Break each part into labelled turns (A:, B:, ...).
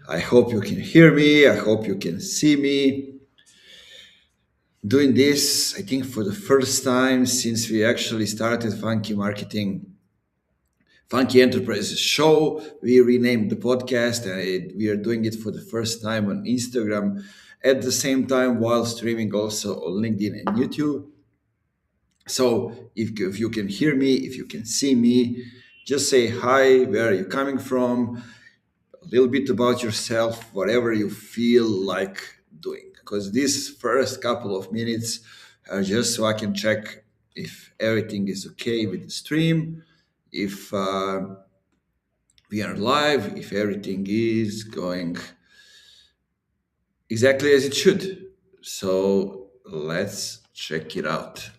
A: I hope you can hear me. I hope you can see me. Doing this, I think, for the first time since we actually started Funky Enterprises show. We renamed the podcast and we are doing it for the first time on Instagram at the same time while streaming also on LinkedIn and YouTube. So if you can hear me, if you can see me, just say hi, where are you coming from? A little bit about yourself, whatever you feel like doing. Because these first couple of minutes are just so I can check if everything is okay with the stream, if we are live, if everything is going exactly as it should. So let's check it out.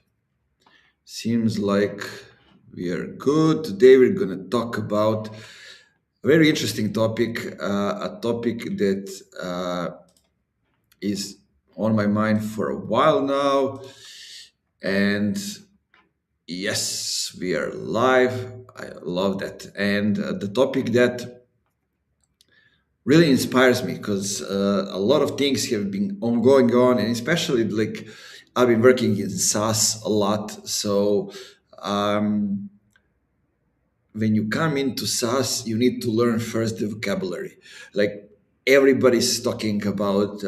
A: Seems like we are good. Today we're going to talk about a very interesting topic, a topic that is on my mind for a while now. And yes, we are live. I love that. And the topic that really inspires me because a lot of things have been going on, and especially like I've been working in SaaS a lot. So um, when you come into SaaS, you need to learn first the vocabulary. Like everybody's talking about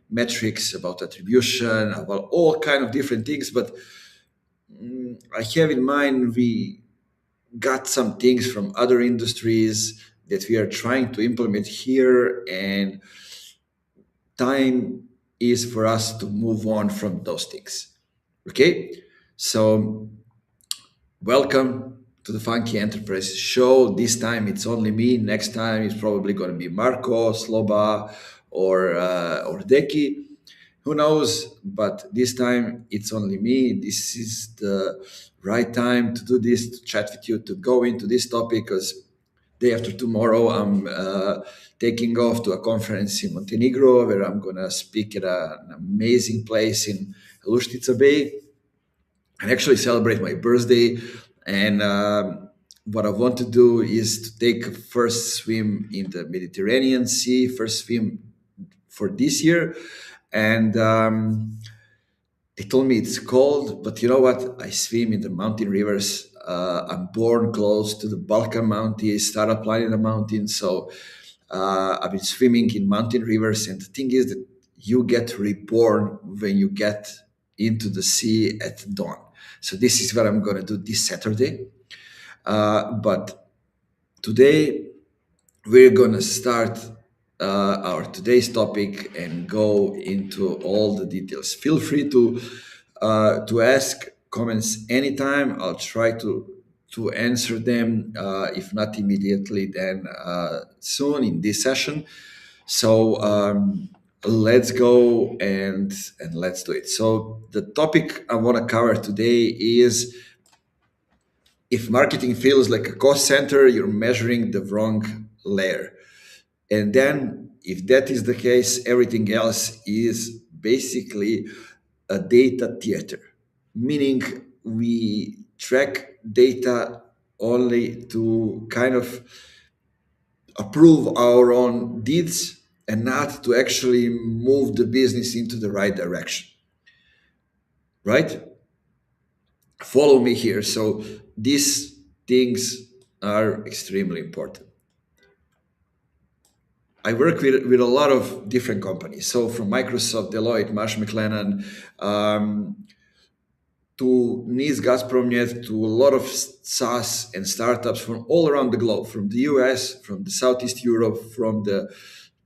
A: metrics, about attribution, about all kind of different things. But I have in mind we got some things from other industries that we are trying to implement here, and time is for us to move on from those things. Okay, so welcome to the Funky Enterprise show. This time it's only me. Next time it's probably going to be Marco, Sloba, or Deki. Who knows? But this time it's only me. This is the right time to do this, to chat with you, to go into this topic because day after tomorrow I'm taking off to a conference in Montenegro where I'm going to speak at an amazing place in Luštica Bay and actually celebrate my birthday. And what I want to do is to take a first swim in the Mediterranean Sea, first swim for this year. And they told me it's cold, but you know what? I swim in the mountain rivers. I'm born close to the Balkan Mountains, started applying the mountains. So I've been swimming in mountain rivers. And the thing is that you get reborn when you get into the sea at dawn. So this is what I'm going to do this Saturday. But today we're going to start our today's topic and go into all the details. Feel free to ask comments anytime. I'll try to answer them. If not immediately, then soon in this session. So let's go and let's do it. So the topic I want to cover today is if marketing feels like a cost center, you're measuring the wrong layer. And then, if that is the case, everything else is basically a data theater, meaning we track data only to kind of approve our own deeds and not to actually move the business into the right direction. Right? Follow me here. So, these things are extremely important. I work with a lot of different companies. So from Microsoft, Deloitte, Marsh McLennan, to NIS Gazpromnet, to a lot of SaaS and startups from all around the globe, from the US, from the Southeast Europe, from the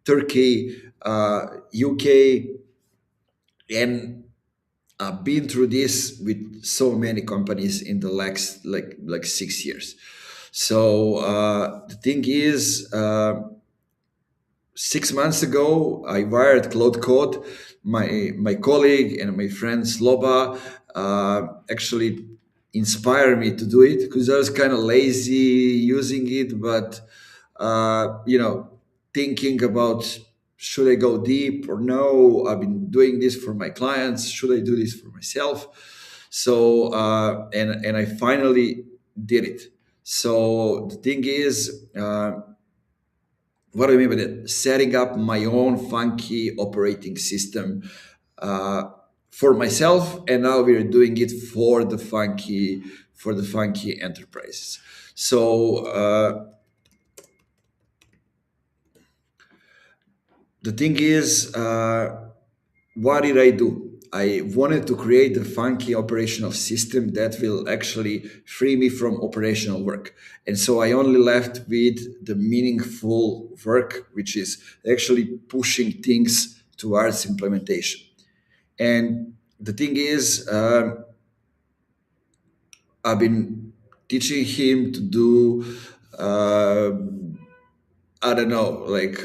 A: Turkey, UK, and I've been through this with so many companies in the last like 6 years. So the thing is. 6 months ago, I wired Cloud Code. My colleague and my friend Sloba actually inspired me to do it because I was kind of lazy using it, but thinking about should I go deep or no? I've been doing this for my clients. Should I do this for myself? So and I finally did it. So the thing is. What do I mean by that? Setting up my own funky operating system uh, for myself, and now we're doing it for the funky enterprises. So the thing is, what did I do? I wanted to create a funky operational system that will actually free me from operational work. And so I only left with the meaningful work, which is actually pushing things towards implementation. And the thing is, I've been teaching him to do uh, I don't know, like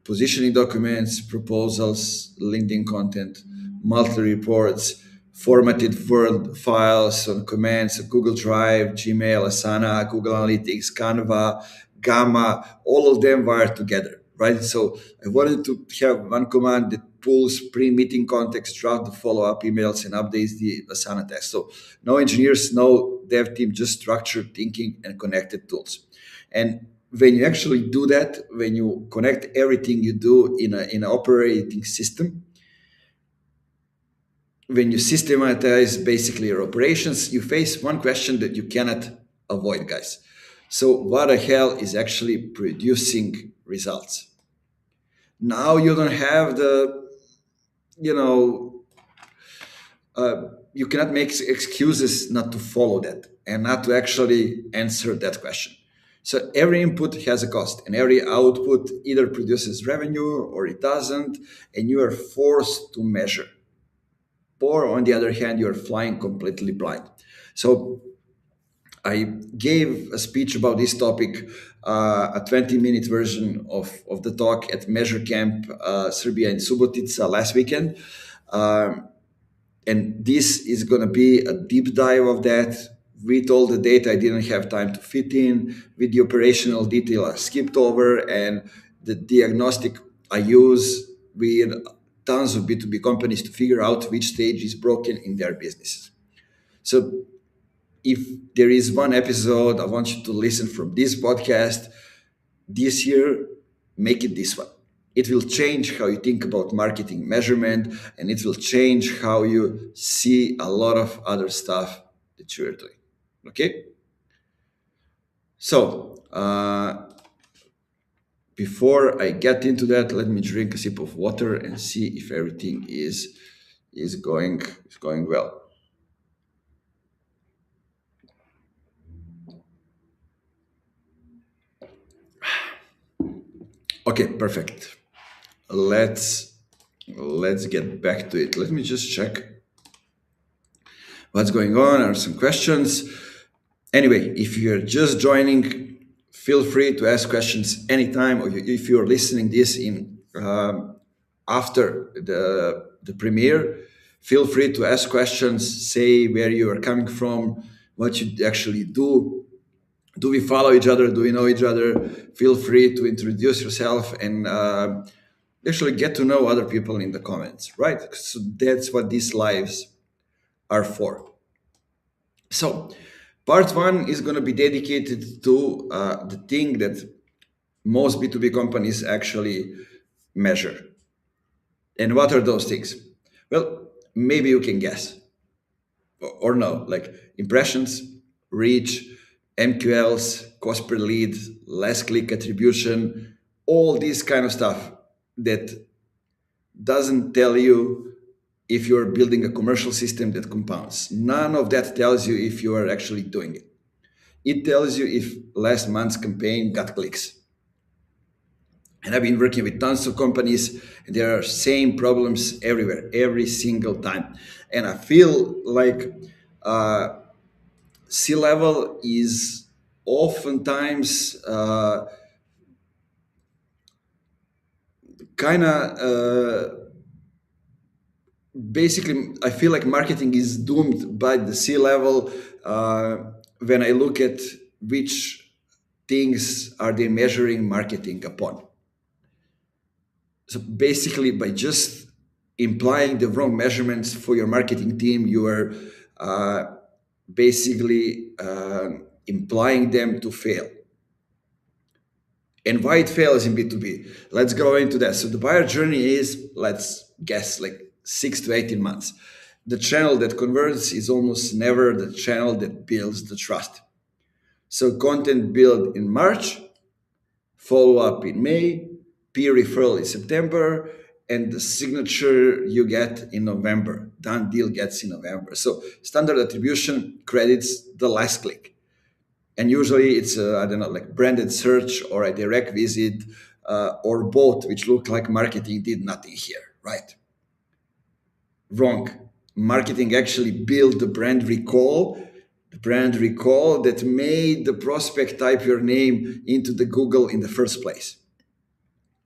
A: positioning documents, proposals, LinkedIn content, monthly reports, formatted Word files on commands, Google Drive, Gmail, Asana, Google Analytics, Canva, Gamma, all of them wired together, right? So I wanted to have one command that pulls pre-meeting context, draft the follow-up emails, and updates the Asana test. So no engineers, no dev team, just structured thinking and connected tools. And when you actually do that, when you connect everything you do in an operating system, when you systematize basically your operations, you face one question that you cannot avoid, guys. So, what the hell is actually producing results? Now you don't have the, you know, you cannot make excuses not to follow that and not to actually answer that question. So every input has a cost, and every output either produces revenue or it doesn't, and you are forced to measure. Or on the other hand, you're flying completely blind. So I gave a speech about this topic, a 20-minute version of the talk at MeasureCamp Serbia in Subotica last weekend. Um, and this is going to be a deep dive of that with all the data I didn't have time to fit in, with the operational detail I skipped over, and the diagnostic I use with tons of B2B companies to figure out which stage is broken in their businesses. So if there is one episode I want you to listen from this podcast this year, make it this one. It will change how you think about marketing measurement, and it will change how you see a lot of other stuff that you're doing. Okay? So, before I get into that, let me drink a sip of water and see if everything is going well. Okay, perfect. Let's get back to it. Let me just check what's going on. Are some questions? Anyway, if you're just joining, feel free to ask questions anytime, or if you're listening this in after the premiere, feel free to ask questions. Say where you are coming from, what you actually do. Do we follow each other? Do we know each other? Feel free to introduce yourself and actually get to know other people in the comments, right? So that's what these lives are for. So, part one is going to be dedicated to the thing that most B2B companies actually measure. And what are those things? Well, maybe you can guess or no, like impressions, reach, MQLs, cost per lead, last click attribution, all this kind of stuff that doesn't tell you if you're building a commercial system that compounds. None of that tells you if you are actually doing it. It tells you if last month's campaign got clicks. And I've been working with tons of companies, and there are same problems everywhere, every single time. And I feel like C-level is oftentimes kind of basically, I feel like marketing is doomed by the C-level when I look at which things are they measuring marketing upon. So basically, by just implying the wrong measurements for your marketing team, you are basically implying them to fail. And why it fails in B2B? Let's go into that. So the buyer journey is, let's guess, like 6 to 18 months. The channel that converts is almost never the channel that builds the trust. So content build in March, follow up in May, peer referral in September, and the signature you get in November. Done deal gets in November. So standard attribution credits the last click. And usually it's I don't know, like branded search or a direct visit or both, which look like marketing did nothing here, right? Wrong. Marketing actually built the brand recall that made the prospect type your name into the Google in the first place.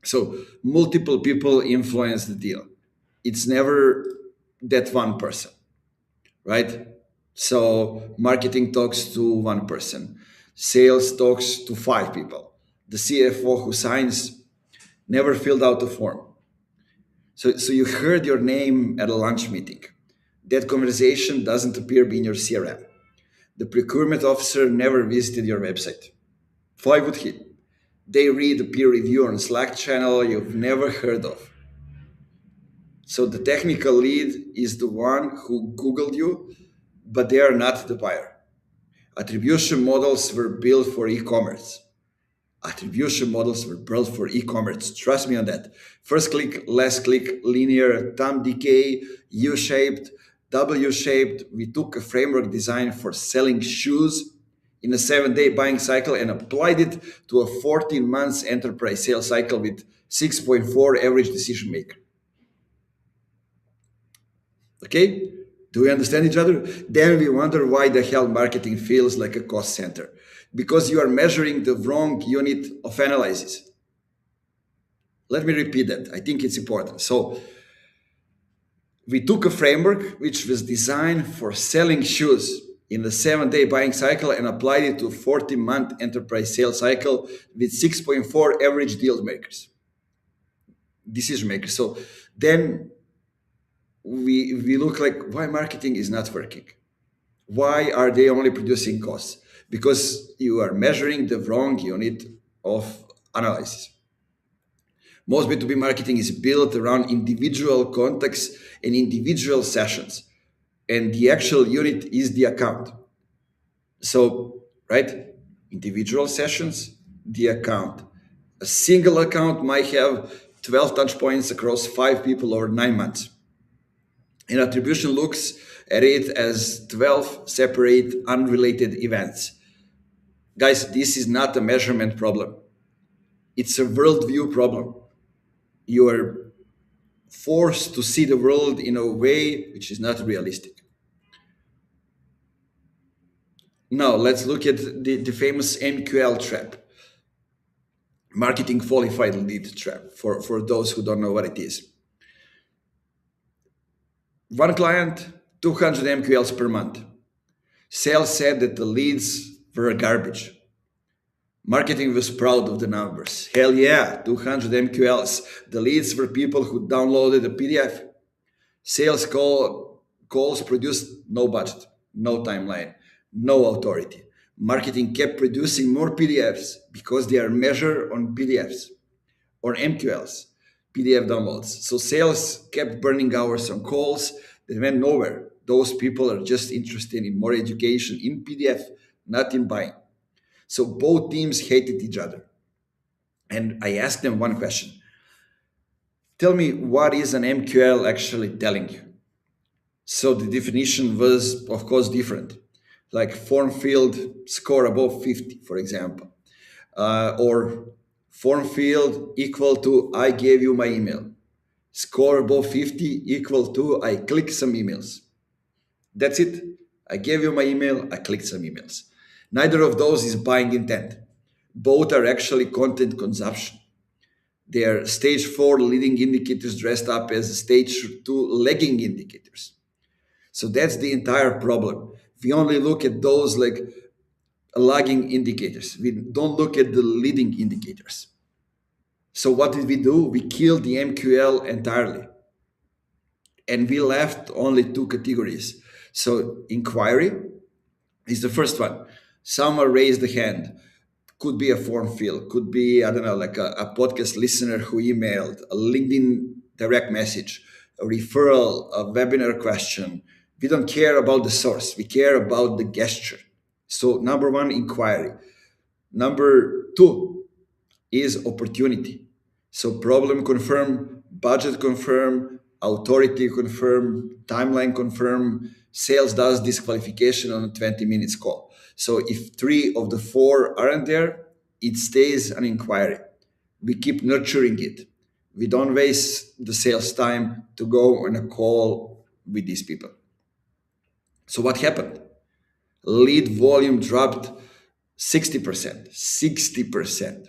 A: So multiple people influence the deal. It's never that one person, right? So marketing talks to one person, sales talks to five people. The CFO who signs never filled out a form. So you heard your name at a lunch meeting. That conversation doesn't appear in your CRM. The procurement officer never visited your website. Why would he? They read a peer review on Slack channel you've never heard of. So the technical lead is the one who Googled you, but they are not the buyer. Attribution models were built for e-commerce. Attribution models were built for e-commerce. Trust me on that. First click, last click, linear, thumb decay, U-shaped, W-shaped. We took a framework design for selling shoes in a 7-day buying cycle and applied it to a 14 months enterprise sales cycle with 6.4 average decision maker. Okay? Do we understand each other? Then we wonder why the hell marketing feels like a cost center. Because you are measuring the wrong unit of analysis. Let me repeat that. I think it's important. So we took a framework which was designed for selling shoes in a 7-day buying cycle and applied it to a 40-month enterprise sales cycle with 6.4 average deal makers, decision makers. So then we look like why marketing is not working. Why are they only producing costs? Because you are measuring the wrong unit of analysis. Most B2B marketing is built around individual contacts and individual sessions, and the actual unit is the account. So, right, individual sessions, the account. A single account might have 12 touch points across 5 people over 9 months. And attribution looks at it as 12 separate, unrelated events. Guys, this is not a measurement problem. It's a worldview problem. You are forced to see the world in a way which is not realistic. Now, let's look at the famous MQL trap, marketing qualified lead trap, for those who don't know what it is. One client, 200 MQLs per month. Sales said that the leads were garbage. Marketing was proud of the numbers. Hell yeah, 200 MQLs. The leads were people who downloaded a PDF. Calls produced no budget, no timeline, no authority. Marketing kept producing more PDFs because they are measured on PDFs or MQLs, PDF downloads. So sales kept burning hours on calls that went nowhere. Those people are just interested in more education in PDF, not in buying. So both teams hated each other. And I asked them one question. Tell me, what is an MQL actually telling you? So the definition was, of course, different. Like form field score above 50, for example. Or form field equal to I gave you my email. Score above 50 equal to I click some emails. That's it. I gave you my email, I clicked some emails. Neither of those is buying intent. Both are actually content consumption. They are stage 4 leading indicators dressed up as stage 2 lagging indicators. So that's the entire problem. We only look at those like lagging indicators. We don't look at the leading indicators. So what did we do? We killed the MQL entirely. And we left only 2 categories. So inquiry is the first one. Someone raised the hand. Could be a form fill, could be, I don't know, like a podcast listener who emailed, a LinkedIn direct message, a referral, a webinar question. We don't care about the source, we care about the gesture. So, number one, inquiry. Number two is opportunity. So, problem confirm, budget confirm, authority confirm, timeline confirm, sales does disqualification on a 20 minutes call. So if three of the four aren't there, it stays an inquiry. We keep nurturing it. We don't waste the sales time to go on a call with these people. So what happened? Lead volume dropped 60%, 60%,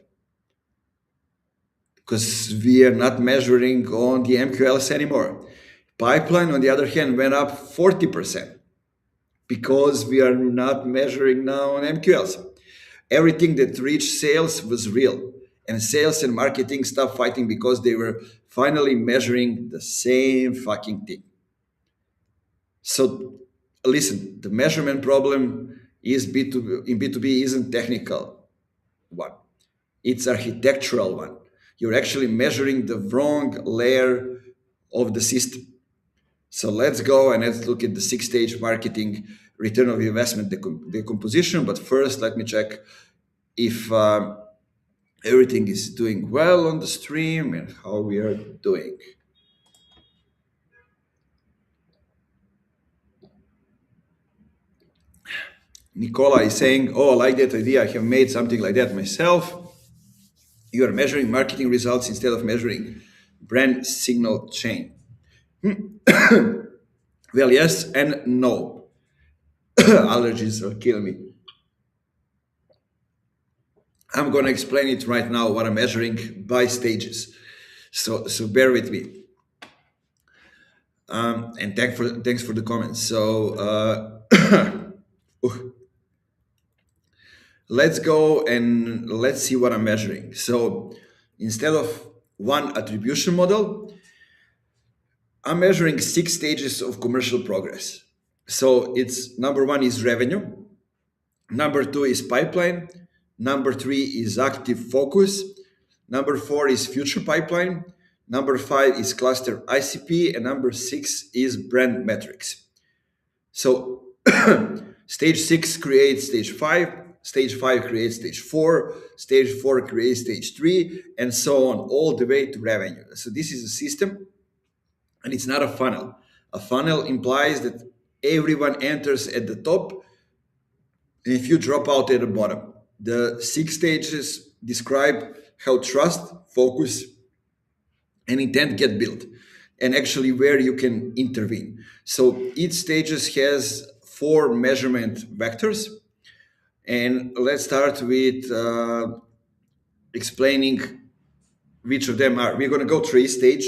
A: because we are not measuring on the MQLs anymore. Pipeline, on the other hand, went up 40% because we are not measuring now on MQLs. Everything that reached sales was real. And sales and marketing stopped fighting because they were finally measuring the same fucking thing. So listen, the measurement problem is B2B, in B2B isn't technical one. It's architectural one. You're actually measuring the wrong layer of the system. So let's go and let's look at the six-stage marketing return of investment decomposition. But first, let me check if everything is doing well on the stream and how we are doing. Nicola is saying, oh, I like that idea. I have made something like that myself. You are measuring marketing results instead of measuring brand signal chain. Well, yes and no. Allergies are killing me. I'm going to explain it right now what I'm measuring by stages. So bear with me. And thanks for the comments. So let's go and let's see what I'm measuring. So instead of one attribution model, I'm measuring six stages of commercial progress. So it's number one is revenue, number two is pipeline, number three is active focus, number four is future pipeline, number five is cluster ICP, and number six is brand metrics. So stage six creates stage five creates stage four creates stage three, and so on, all the way to revenue. So this is a system, and it's not a funnel. A funnel implies that everyone enters at the top, and if you drop out at the bottom. The six stages describe how trust, focus, and intent get built, and actually where you can intervene. So each stages has four measurement vectors, and let's start with explaining which of them are. We're going to go through each stage.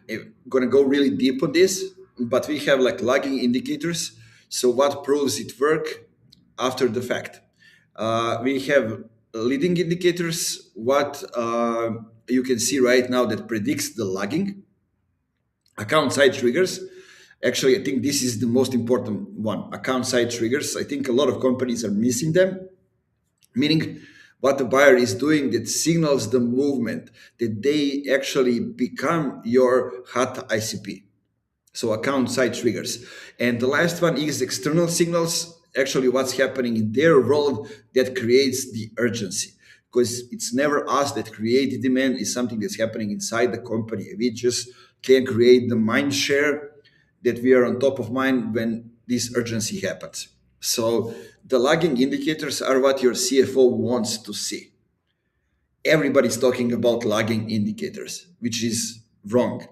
A: We're going to go really deep on this, but we have like lagging indicators. So what proves it work after the fact? We have leading indicators, what you can see right now that predicts the lagging. Account side triggers. Actually, I think this is the most important one. Account side triggers. I think a lot of companies are missing them, meaning what the buyer is doing that signals the movement, that they actually become your hot ICP. So account side triggers. And the last one is external signals, actually what's happening in their world that creates the urgency. Because it's never us that create the demand, it's something that's happening inside the company. We just can create the mind share that we are on top of mind when this urgency happens. So the lagging indicators are what your CFO wants to see. Everybody's talking about lagging indicators, which is wrong.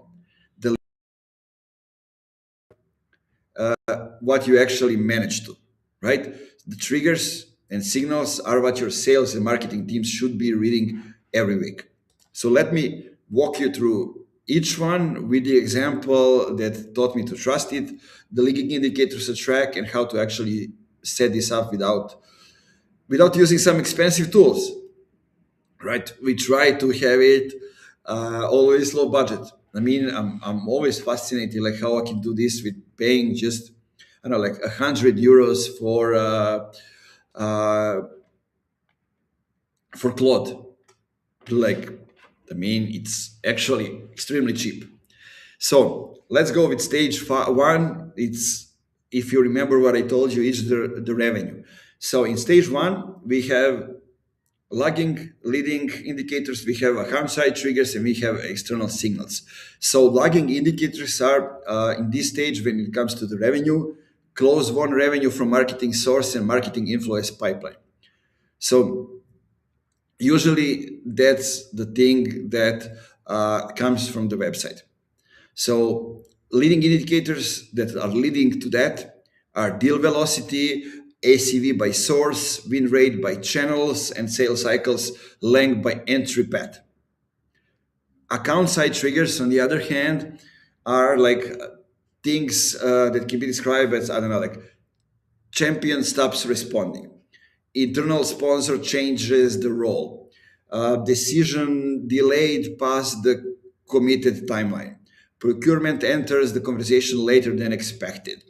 A: What you actually manage to, right? The triggers and signals are what your sales and marketing teams should be reading every week. So let me walk you through each one with the example that taught me to trust it, the leading indicators to track, and how to actually set this up without using some expensive tools, right? We try to have it always low budget. I mean, I'm always fascinated like how I can do this with paying just, I don't know, like 100 euros for for Claude. Like, I mean, it's actually extremely cheap. So let's go with one. It's, if you remember what I told you, it's the revenue. So in stage one, we have lagging leading indicators, we have account side triggers, and we have external signals. So lagging indicators are in this stage when it comes to the revenue, close won revenue from marketing source and marketing influence pipeline. So usually that's the thing that comes from the website. So leading indicators that are leading to that are deal velocity, ACV by source, win rate by channels, and sales cycles length by entry path. Account side triggers, on the other hand, are like things that can be described as, I don't know, like champion stops responding, internal sponsor changes the role, decision delayed past the committed timeline, procurement enters the conversation later than expected,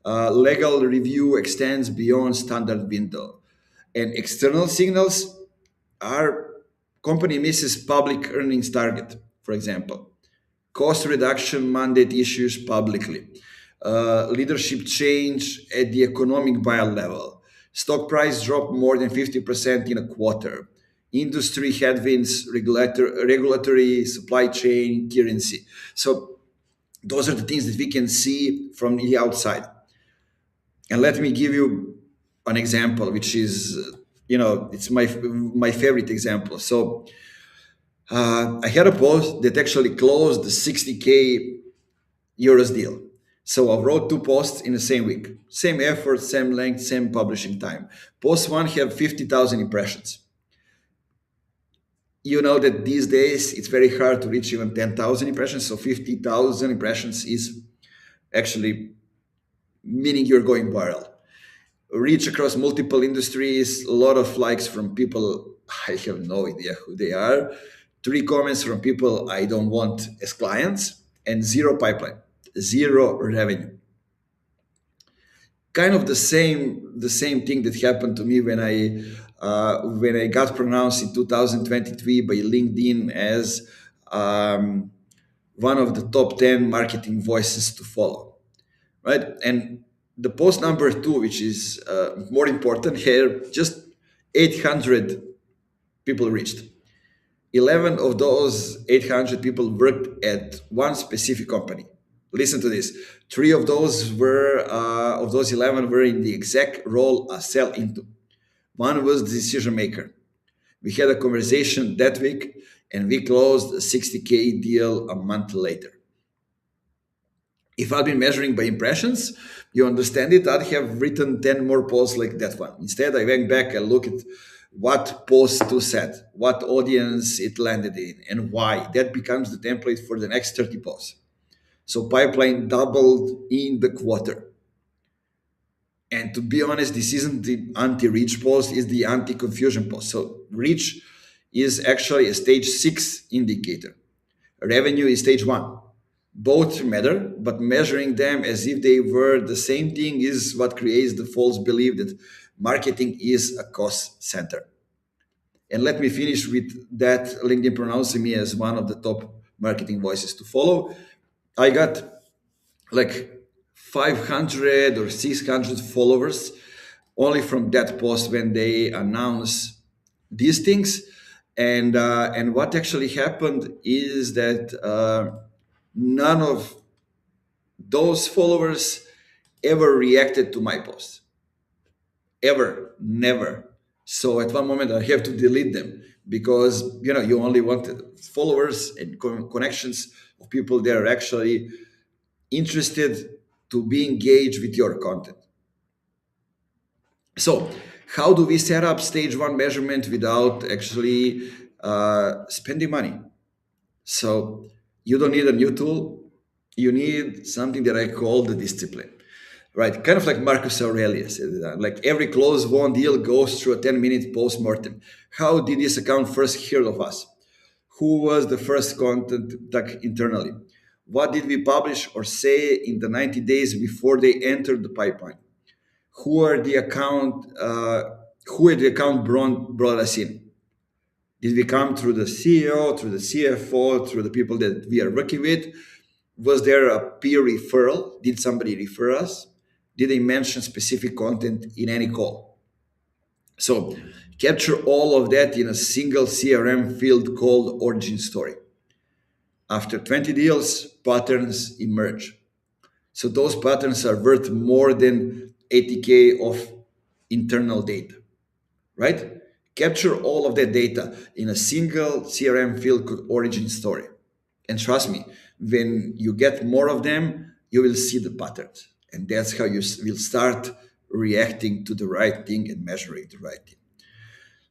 A: legal review extends beyond standard window, and external signals are company misses public earnings target, for example, cost reduction mandate issues publicly, leadership change at the economic buyer level, stock price drop more than 50% in a quarter, industry headwinds, regulatory, supply chain, currency. So those are the things that we can see from the outside. And let me give you an example, which is, it's my favorite example. So I had a post that actually closed the 60K euros deal. So I wrote two posts in the same week, same effort, same length, same publishing time. Post one have 50,000 impressions. You know that these days it's very hard to reach even 10,000 impressions. So 50,000 impressions is actually meaning you're going viral. Reach across multiple industries, a lot of likes from people I have no idea who they are, three comments from people I don't want as clients, and zero pipeline, zero revenue. Kind of the same thing that happened to me when I got pronounced in 2023 by LinkedIn as one of the top 10 marketing voices to follow, right? And the post number two, which is more important here, just 800 people reached. 11 of those 800 people worked at one specific company. Listen to this. Three of those 11 were in the exact role I sell into. One was the decision maker. We had a conversation that week and we closed a 60K deal a month later. If I'd been measuring by impressions, you understand it, I'd have written 10 more posts like that one. Instead, I went back and looked at what post to set, what audience it landed in, and why. That becomes the template for the next 30 posts. So pipeline doubled in the quarter. And to be honest, this isn't the anti-reach post, it's the anti-confusion post. So reach is actually a stage 6 indicator. Revenue is stage 1. Both matter, but measuring them as if they were the same thing is what creates the false belief that marketing is a cost center. And let me finish with that LinkedIn pronouncing me as one of the top marketing voices to follow. I got like 500 or 600 followers only from that post when they announce these things. And what actually happened is that none of those followers ever reacted to my post. Ever, never. So at one moment I have to delete them because you only wanted followers and connections of people that are actually interested to be engaged with your content. So how do we set up stage 1 measurement without actually spending money? So you don't need a new tool. You need something that I call the discipline, right? Kind of like Marcus Aurelius. Like every close won deal goes through a 10-minute post-mortem. How did this account first hear of us? Who was the first contact internally? What did we publish or say in the 90 days before they entered the pipeline? Who are the account? Who at the account brought us in? Did we come through the CEO, through the CFO, through the people that we are working with? Was there a peer referral? Did somebody refer us? Did they mention specific content in any call? So capture all of that in a single CRM field called origin story. After 20 deals, patterns emerge. So those patterns are worth more than 80K of internal data, right? Capture all of that data in a single CRM field called origin story. And trust me, when you get more of them, you will see the patterns. And that's how you will start reacting to the right thing and measuring the right thing.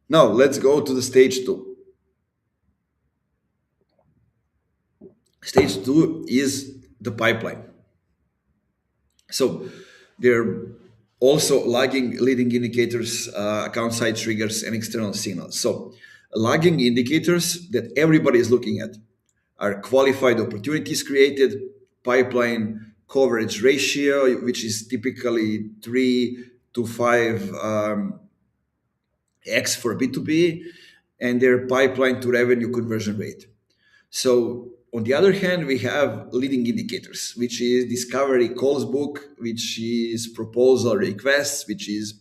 A: Now, let's go to the stage two. Stage two is the pipeline. So there are also lagging leading indicators, account side triggers, and external signals. So lagging indicators that everybody is looking at are qualified opportunities created, pipeline coverage ratio, which is typically 3 to 5 X for B2B, and their pipeline to revenue conversion rate. So on the other hand, we have leading indicators, which is discovery calls book, which is proposal requests, which is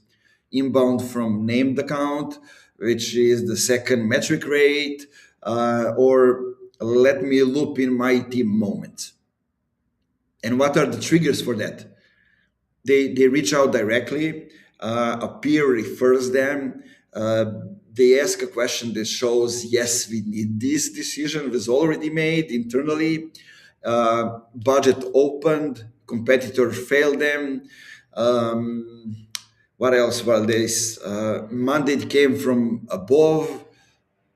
A: inbound from named account, which is the second metric rate, or let me loop in my team moment. And what are the triggers for that? They reach out directly, a peer refers them, uh, they ask a question that shows, yes, we need this decision was already made internally, budget opened, competitor failed them. What else? Well, this mandate came from above.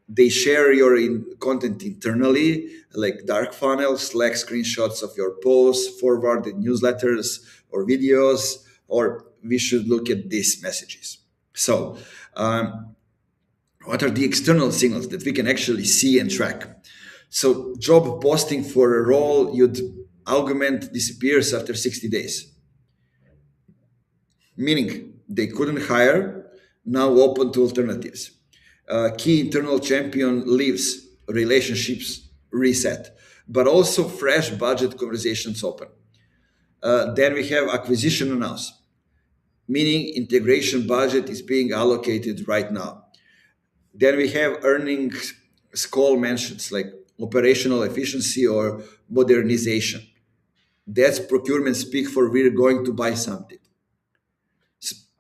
A: They share your content internally, like dark funnels, Slack screenshots of your posts, forwarded newsletters or videos, or we should look at these messages. So, what are the external signals that we can actually see and track? So, job posting for a role you'd augment disappears after 60 days, meaning they couldn't hire, now open to alternatives. Key internal champion leaves, relationships reset, but also fresh budget conversations open. Then we have acquisition announced, meaning integration budget is being allocated right now. Then we have earnings call mentions like operational efficiency or modernization. That's procurement speak for we're going to buy something.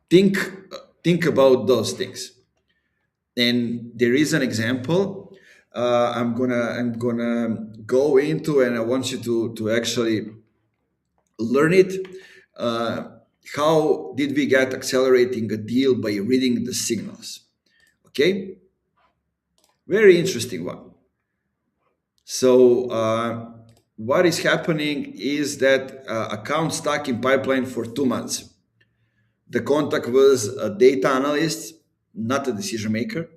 A: Think think about those things. And there is an example I'm gonna go into, and I want you to actually learn it. Uh, how did we get accelerating a deal by reading the signals? Okay, very interesting one. So what is happening is that account stuck in pipeline for 2 months. The contact was a data analyst, not a decision maker,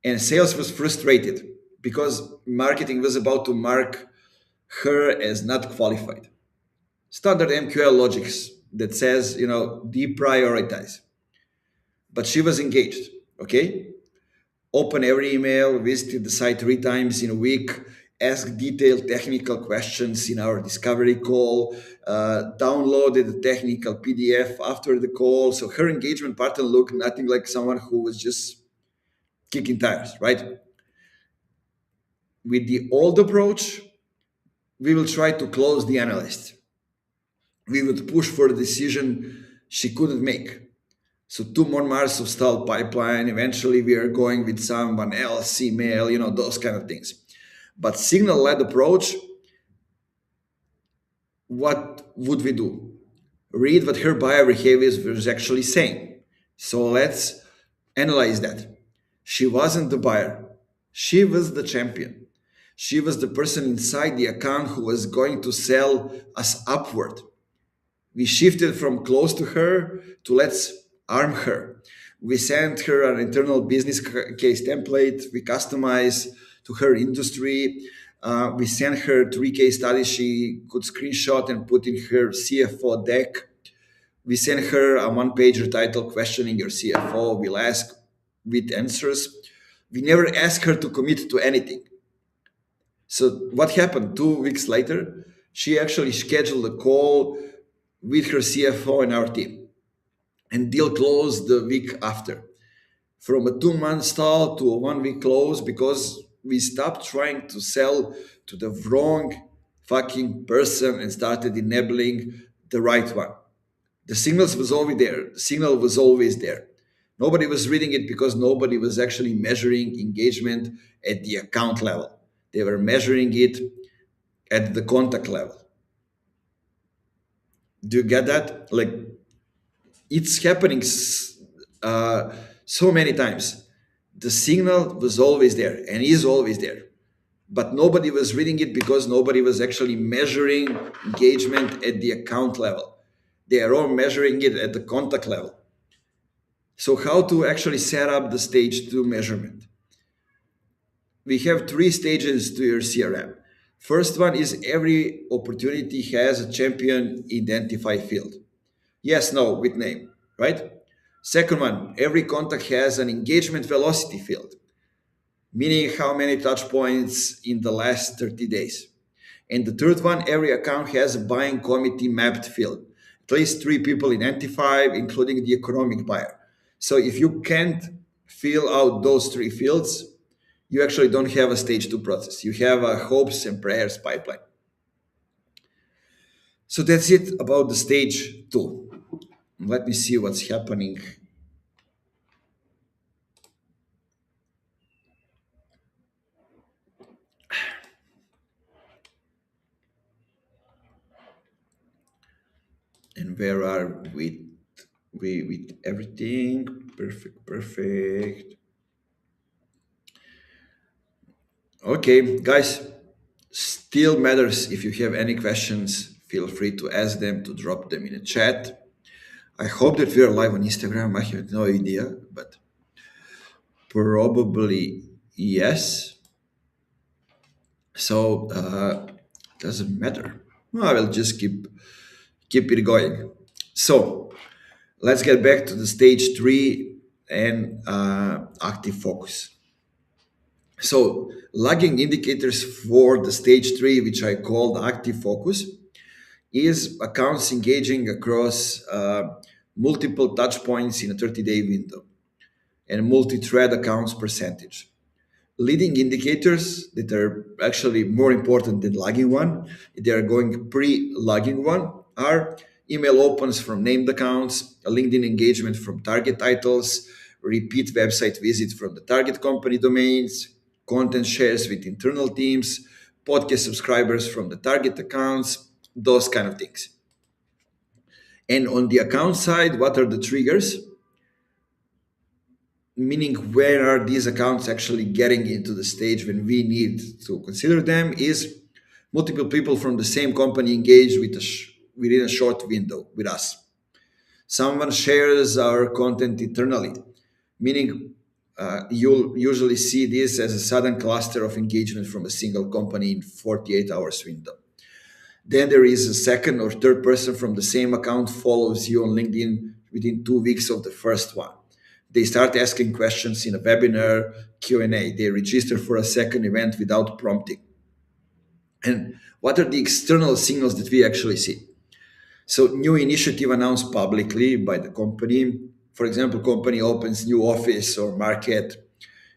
A: and sales was frustrated because marketing was about to mark her as not qualified. Standard MQL logics that says, deprioritize. But she was engaged, okay? Open every email, visited the site 3 times in a week, asked detailed technical questions in our discovery call, downloaded the technical PDF after the call. So her engagement pattern looked nothing like someone who was just kicking tires, right? With the old approach, we will try to close the analyst. We would push for a decision she couldn't make. So 2 more months of stalled pipeline. Eventually, we are going with someone else, email, those kind of things. But signal-led approach, what would we do? Read what her buyer behavior was actually saying. So let's analyze that. She wasn't the buyer. She was the champion. She was the person inside the account who was going to sell us upward. We shifted from close to her to let's arm her. We sent her an internal business case template. We customized to her industry. We sent her 3 case studies she could screenshot and put in her CFO deck. We sent her a one-pager title questioning your CFO. We'll ask with answers. We never asked her to commit to anything. So what happened 2 weeks later? She actually scheduled a call with her CFO and our team, and deal closed the week after. From a 2 month stall to a 1 week close because we stopped trying to sell to the wrong fucking person and started enabling the right one. The signals was always there. The signal was always there. Nobody was reading it because nobody was actually measuring engagement at the account level. They were measuring it at the contact level. Do you get that? Like, it's happening uh, so many times. The signal was always there and is always there, but nobody was reading it because nobody was actually measuring engagement at the account level. They are all measuring it at the contact level. So how to actually set up the stage 2 measurement? We have 3 stages to your CRM. First one is every opportunity has a champion identify field. Yes, no, with name, right? Second one, every contact has an engagement velocity field, meaning how many touch points in the last 30 days. And the third one, every account has a buying committee mapped field. At least 3 people identified, including the economic buyer. So if you can't fill out those 3 fields, you actually don't have a stage 2 process. You have a hopes and prayers pipeline. So that's it about the stage 2. Let me see what's happening. And where are we with everything? Perfect, perfect. Okay, guys, still matters. If you have any questions, feel free to ask them, to drop them in the chat. I hope that we are live on Instagram. I have no idea, but probably yes. So doesn't matter. I will just keep it going. So let's get back to the stage 3 and active focus. So lagging indicators for the stage 3, which I called active focus, is accounts engaging across multiple touch points in a 30-day window and multi-thread accounts percentage. Leading indicators that are actually more important than lagging one, they are going pre-lagging one, are email opens from named accounts, a LinkedIn engagement from target titles, repeat website visits from the target company domains, content shares with internal teams, podcast subscribers from the target accounts, those kind of things. And on the account side, what are the triggers? Meaning where are these accounts actually getting into the stage when we need to consider them is multiple people from the same company engage within a short window with us. Someone shares our content internally, meaning you'll usually see this as a sudden cluster of engagement from a single company in 48 hours window. Then there is a second or third person from the same account follows you on LinkedIn within 2 weeks of the first one. They start asking questions in a webinar Q&A. They register for a second event without prompting. And what are the external signals that we actually see? So new initiative announced publicly by the company. For example, company opens new office or market.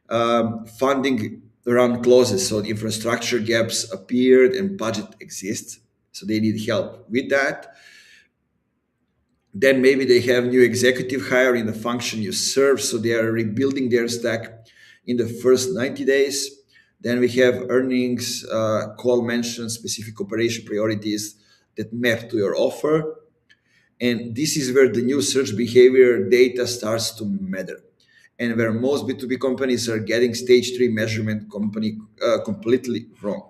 A: Funding round closes, so the infrastructure gaps appeared and budget exists. So they need help with that. Then maybe they have new executive hire in the function you serve, so they are rebuilding their stack in the first 90 days. Then we have earnings call mentions, specific operation priorities that map to your offer. And this is where the new search behavior data starts to matter. And where most B2B companies are getting stage 3 measurement completely wrong.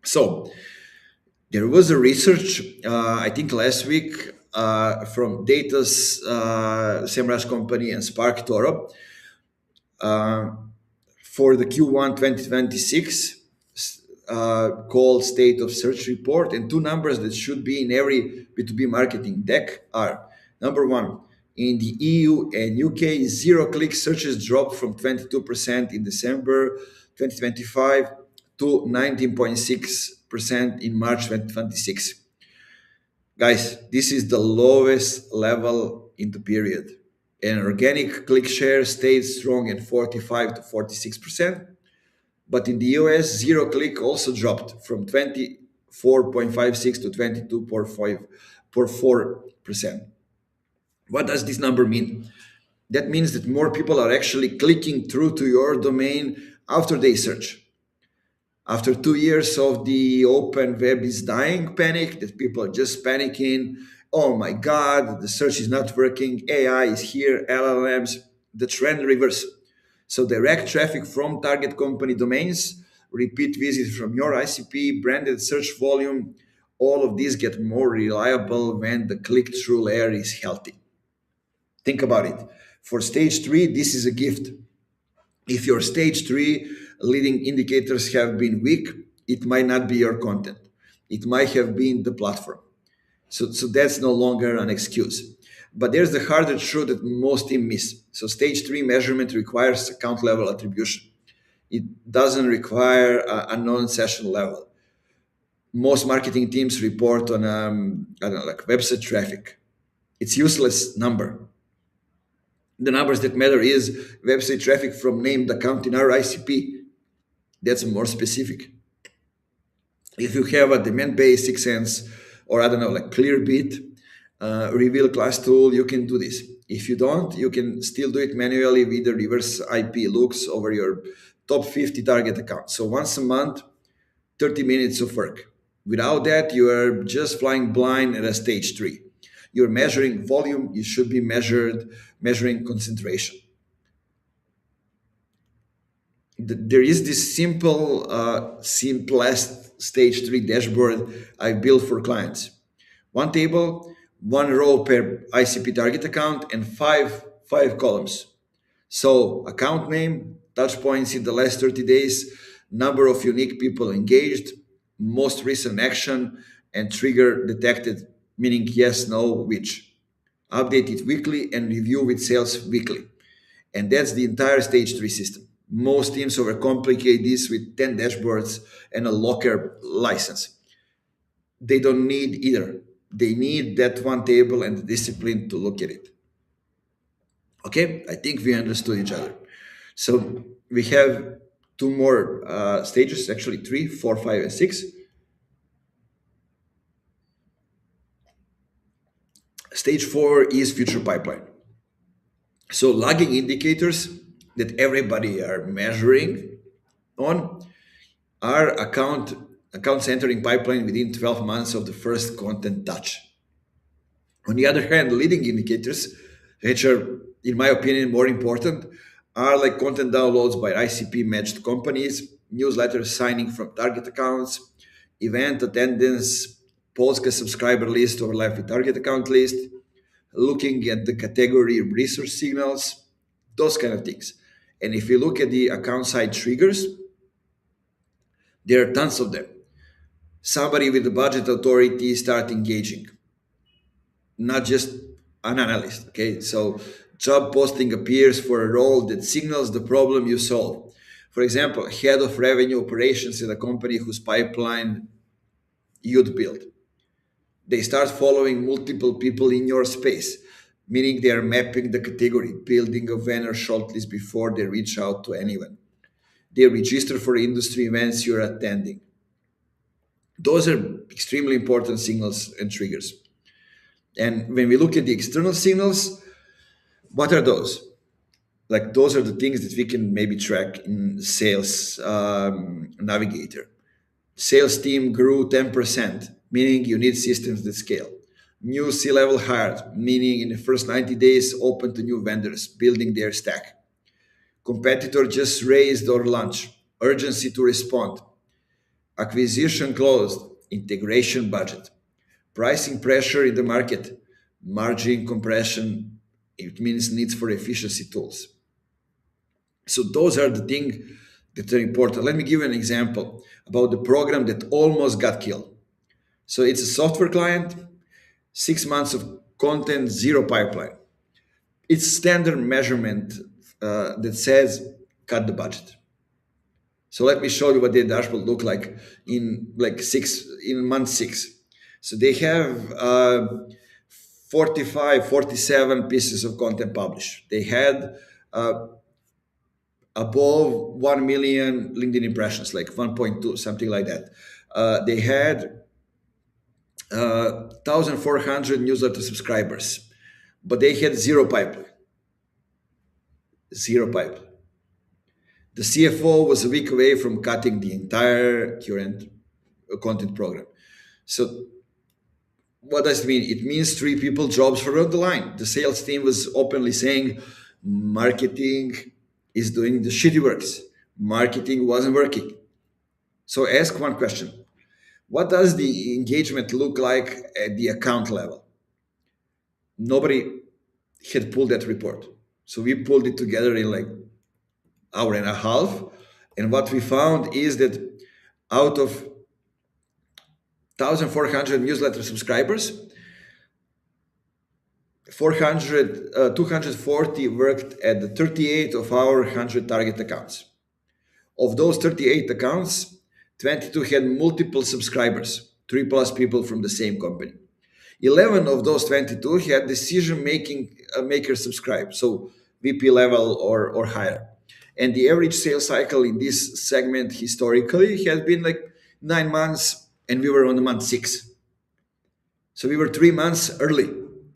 A: So there was a research, I think last week, from Data's Semrush company and Spark Toro for the Q1 2026 called State of Search Report. And two numbers that should be in every B2B marketing deck are number one, In the EU and UK, zero-click searches dropped from 22% in December 2025 to 19.6% in March 2026. Guys, this is the lowest level in the period. And organic click share stayed strong at 45 to 46%. But in the US, zero click also dropped from 24.56 to 22.4%. What does this number mean? That means that more people are actually clicking through to your domain after they search. After 2 years of the open web is dying panic, that people are just panicking. Oh my God, the search is not working. AI is here, LLMs, the trend reverse. So direct traffic from target company domains, repeat visits from your ICP, branded search volume, all of these get more reliable when the click-through layer is healthy. Think about it. For stage three, this is a gift. If your stage three leading indicators have been weak, it might not be your content. It might have been the platform. So that's no longer an excuse. But there's the harder truth that most teams miss. So stage three measurement requires account level attribution. It doesn't require a non-session level. Most marketing teams report on I don't know, like website traffic. It's useless number. The numbers that matter is website traffic from named account in our ICP. That's more specific. If you have a demand base, 6sense, or I don't know, like Clearbit, reveal class tool, you can do this. If you don't, you can still do it manually with the reverse IP looks over your top 50 target accounts. So once a month, 30 minutes of work. Without that, you are just flying blind at a stage three. You're measuring volume, you should be measuring concentration. There is this simple, simplest stage three dashboard I built for clients. One table, one row per ICP target account, and five columns. So account name, touch points in the last 30 days, number of unique people engaged, most recent action, and trigger detected, meaning yes, no, which. Update it weekly and review with sales weekly. And that's the entire stage three system. Most teams overcomplicate this with 10 dashboards and a locker license. They don't need either. They need that one table and the discipline to look at it. Okay, I think we understood each other. So we have two more stages, actually three, four, five, and six. Stage four is future pipeline. So lagging indicators that everybody are measuring on are accounts entering pipeline within 12 months of the first content touch. On the other hand, leading indicators, which are, in my opinion, more important, are like content downloads by ICP matched companies, newsletters signing from target accounts, event attendance, Polska subscriber list overlap with target account list, looking at the category resource signals, those kind of things. And if you look at the account side triggers, there are tons of them. Somebody with the budget authority start engaging, not just an analyst. Okay, so job posting appears for a role that signals the problem you solve. For example, head of revenue operations in a company whose pipeline you'd build. They start following multiple people in your space, meaning they are mapping the category, building a vendor shortlist before they reach out to anyone. They register for industry events you're attending. Those are extremely important signals and triggers. And when we look at the external signals, what are those? Like those are the things that we can maybe track in sales navigator. Sales team grew 10%, meaning you need systems that scale. New C-level hired, meaning in the first 90 days open to new vendors, building their stack. Competitor just raised or launched, urgency to respond. Acquisition closed, integration budget. Pricing pressure in the market, margin compression, it means needs for efficiency tools. So those are the things that are important. Let me give you an example about the program that almost got killed. So it's a software client, 6 months of content, zero pipeline. it's standard measurement that says cut the budget. So let me show you what the dashboard look like in month six. So they have 45, 47 pieces of content published. They had uh, above 1 million LinkedIn impressions, like 1.2, something like that. They had 1,400 newsletter subscribers, but they had zero pipeline. Zero pipeline. The CFO was a week away from cutting the entire current content program. So what does it mean? It means three people jobs were on the line. The sales team was openly saying marketing is doing the shitty works. Marketing wasn't working. So ask one question. What does the engagement look like at the account level? Nobody had pulled that report. So we pulled it together in like hour and a half. And what we found is that out of 1,400 newsletter subscribers, 240 worked at the 38 of our 100 target accounts. Of those 38 accounts, 22 had multiple subscribers, three plus people from the same company. 11 of those 22 had decision making makers subscribe, so VP level or higher. And the average sales cycle in this segment historically has been like 9 months, and we were on the month six. So we were 3 months early.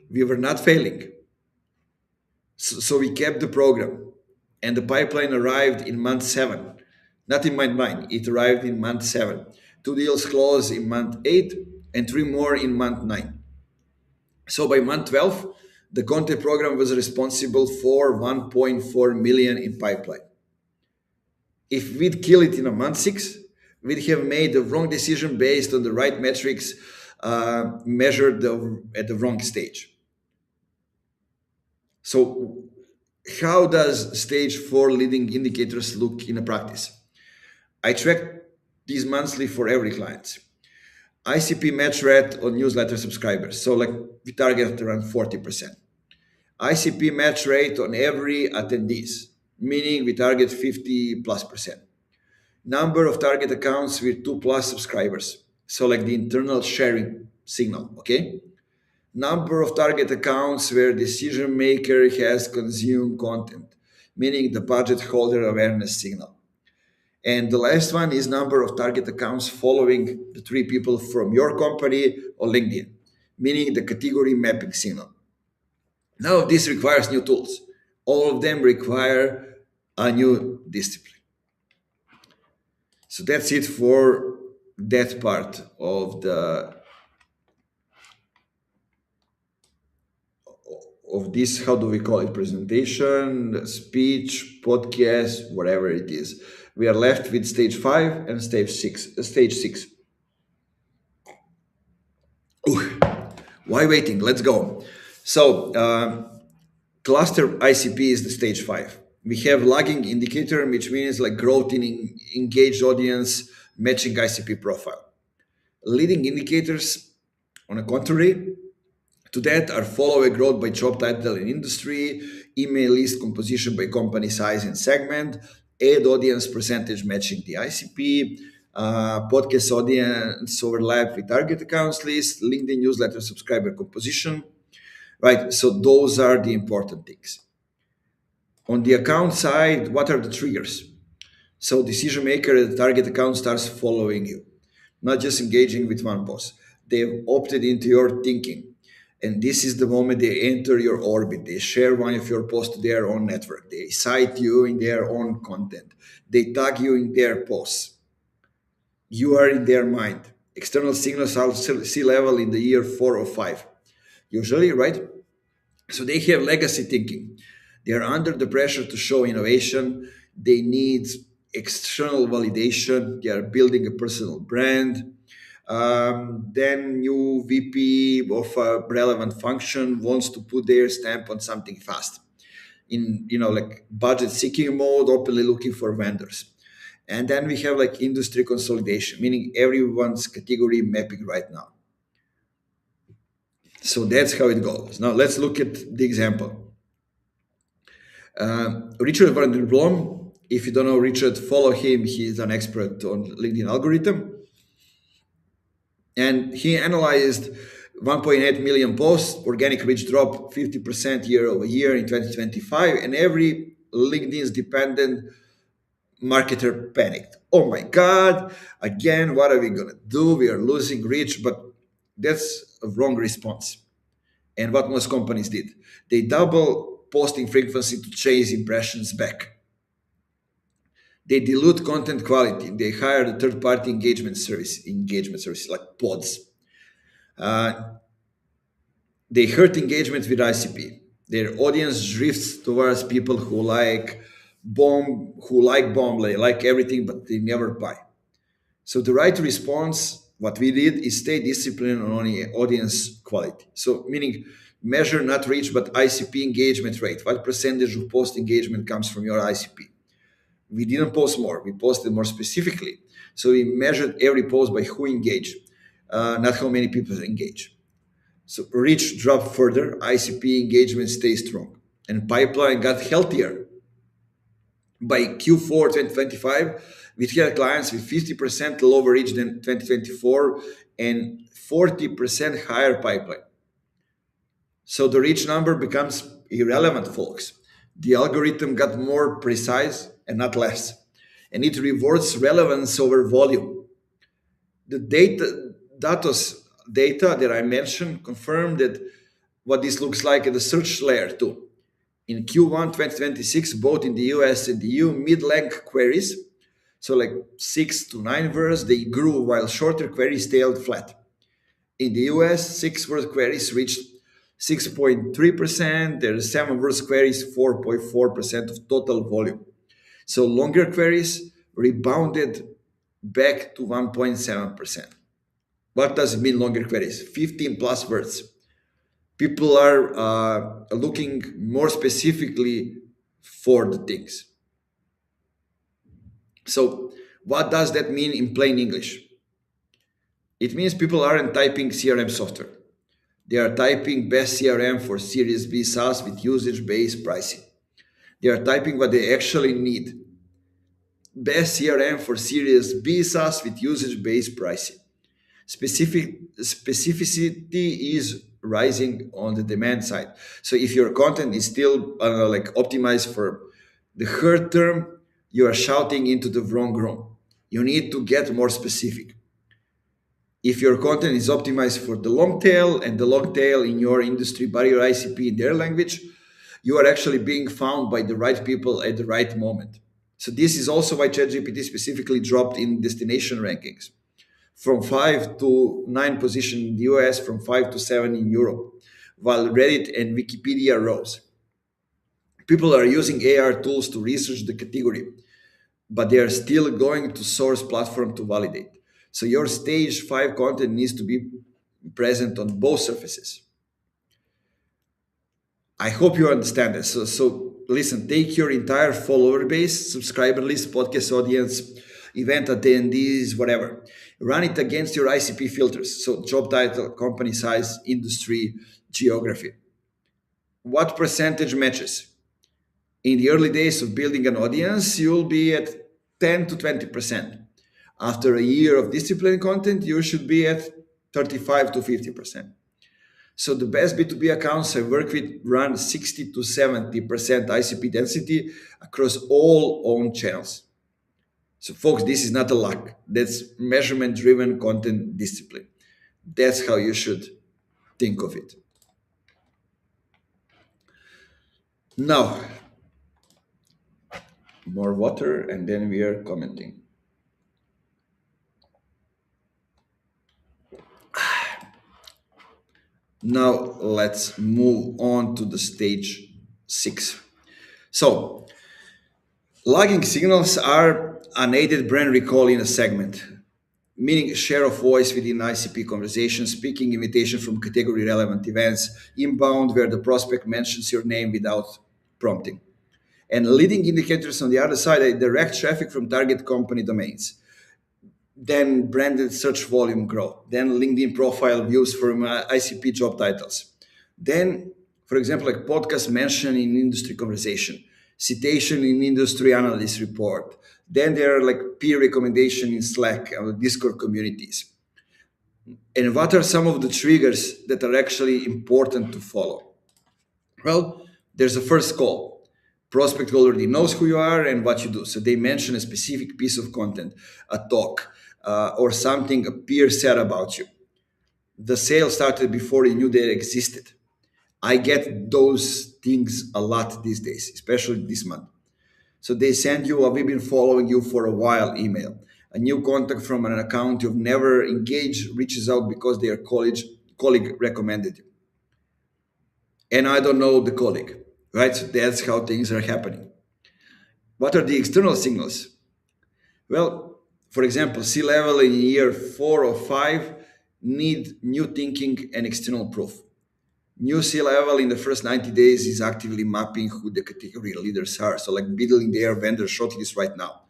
A: We were not failing. So we kept the program, and the pipeline arrived in month seven. Not in month nine, it arrived in month seven. Two deals closed in month eight, and three more in month nine. So by month 12, the content program was responsible for 1.4 million in pipeline. If we'd kill it in a month six, we'd have made the wrong decision based on the right metrics measured at the wrong stage. So how does stage four leading indicators look in a practice? I track these monthly for every client. ICP match rate on newsletter subscribers. So like we target around 40%. ICP match rate on every attendees, meaning we target 50 plus percent. Number of target accounts with 2 plus subscribers. So like the internal sharing signal, okay? Number of target accounts where decision maker has consumed content, meaning the budget holder awareness signal. And the last one is number of target accounts following the three people from your company or LinkedIn, meaning the category mapping signal. Now this requires new tools. All of them require a new discipline. So that's it for that part of this, how do we call it, presentation, speech, podcast, whatever it is. We are left with stage 5 and stage 6. Ooh, why waiting? Let's go. So cluster ICP is the stage 5. We have lagging indicator, which means like growth in engaged audience, matching ICP profile. Leading indicators, on the contrary, to that are follower growth by job title and industry, email list composition by company size and segment, ad audience percentage matching the ICP, podcast audience overlap with target accounts list, LinkedIn newsletter subscriber composition, right? So those are the important things. On the account side, what are the triggers? So decision maker at the target account starts following you, not just engaging with one post. They've opted into your thinking. And this is the moment they enter your orbit. They share one of your posts to their own network. They cite you in their own content. They tag you in their posts. You are in their mind. External signals are C-level in the year 4 or 5. Usually, right? So they have legacy thinking. They are under the pressure to show innovation. They need external validation. They are building a personal brand. Then new VP of a relevant function wants to put their stamp on something fast. In like budget seeking mode, openly looking for vendors. And then we have like industry consolidation, meaning everyone's category mapping right now. So that's how it goes. Now let's look at the example. Richard van der Blom, if you don't know Richard, follow him. He's an expert on LinkedIn algorithm. And he analyzed 1.8 million posts, organic reach drop 50% year over year in 2025, and every LinkedIn's dependent marketer panicked. Oh my God, again, what are we going to do? We are losing reach, but that's a wrong response. And what most companies did, they double posting frequency to chase impressions back. They dilute content quality. They hire the third-party engagement service like pods. Uh, they hurt engagement with ICP. Their audience drifts towards people who like bomb, they like everything, but they never buy. So the right response, what we did is stay disciplined on only audience quality. So meaning measure not reach, but ICP engagement rate. What percentage of post engagement comes from your ICP? We didn't post more. We posted more specifically. So we measured every post by who engaged, not how many people engage. So reach dropped further, ICP engagement stays strong, and pipeline got healthier. By Q4 2025, we had clients with 50% lower reach than 2024 and 40% higher pipeline. So the reach number becomes irrelevant, folks. The algorithm got more precise and not less, and it rewards relevance over volume. The data that I mentioned confirm that what this looks like at the search layer too. In Q1 2026, both in the US and the EU, mid-length queries, so like 6 to 9 words, they grew while shorter queries stayed flat. In the US, 6 word queries reached 6.3%, there are 7 word queries, 4.4% of total volume. So longer queries rebounded back to 1.7%. What does it mean, longer queries? 15 plus words. People are looking more specifically for the things. So, what does that mean in plain English? It means people aren't typing CRM software. They are typing best CRM for Series B SaaS with usage based pricing. They are typing what they actually need. Best CRM for Series B SaaS with usage based pricing. Specificity is rising on the demand side. So if your content is still like optimized for the short term, you are shouting into the wrong room. You need to get more specific. If your content is optimized for the long tail, and the long tail in your industry by your ICP in their language, you are actually being found by the right people at the right moment. So this is also why ChatGPT specifically dropped in destination rankings from 5 to 9 position in the US, from 5 to 7 in Europe, while Reddit and Wikipedia rose. People are using AR tools to research the category, but they are still going to source platform to validate. So your stage 5 content needs to be present on both surfaces. I hope you understand this. So listen, take your entire follower base, subscriber list, podcast audience, event attendees, whatever. Run it against your ICP filters. So job title, company size, industry, geography. What percentage matches? In the early days of building an audience, you'll be at 10 to 20%. After a year of disciplined content, you should be at 35 to 50%. So the best B2B accounts I work with run 60 to 70% ICP density across all owned channels. So folks, this is not a luck. That's measurement-driven content discipline. That's how you should think of it. Now, more water and then we are commenting. Now let's move on to the stage 6. So lagging signals are unaided brand recall in a segment, meaning share of voice within ICP conversations, speaking invitation from category relevant events, inbound where the prospect mentions your name without prompting. And leading indicators on the other side are direct traffic from target company domains, then branded search volume growth, then LinkedIn profile views from ICP job titles, then, for example, like podcast mention in industry conversation, citation in industry analyst report. Then there are like peer recommendation in Slack or Discord communities. And what are some of the triggers that are actually important to follow? Well, there's a first call. Prospect already knows who you are and what you do. So they mention a specific piece of content, a talk, or something a peer said about you. The sale started before you knew they existed. I get those things a lot these days, especially this month. So they send you a "we've been following you for a while" email. A new contact from an account you've never engaged reaches out because their colleague recommended you. And I don't know the colleague, right? So that's how things are happening. What are the external signals? Well, for example, C-level in year 4 or 5 need new thinking and external proof. New C-level in the first 90 days is actively mapping who the category leaders are. So like building their vendor shortlist right now.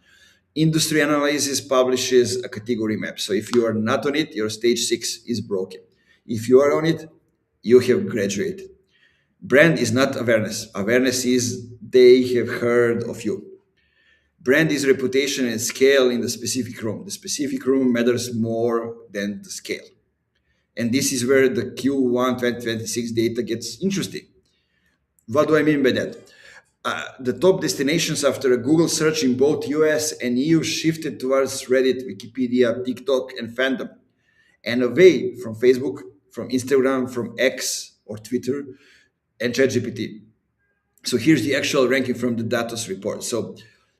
A: Industry analysis publishes a category map. So if you are not on it, your stage 6 is broken. If you are on it, you have graduated. Brand is not awareness. Awareness is they have heard of you. Brand is reputation and scale in the specific room. The specific room matters more than the scale. And this is where the Q1 2026 data gets interesting. What do I mean by that? The top destinations after a Google search in both US and EU shifted towards Reddit, Wikipedia, TikTok, and fandom, and away from Facebook, from Instagram, from X or Twitter, and ChatGPT. So here's the actual ranking from the Datos report. So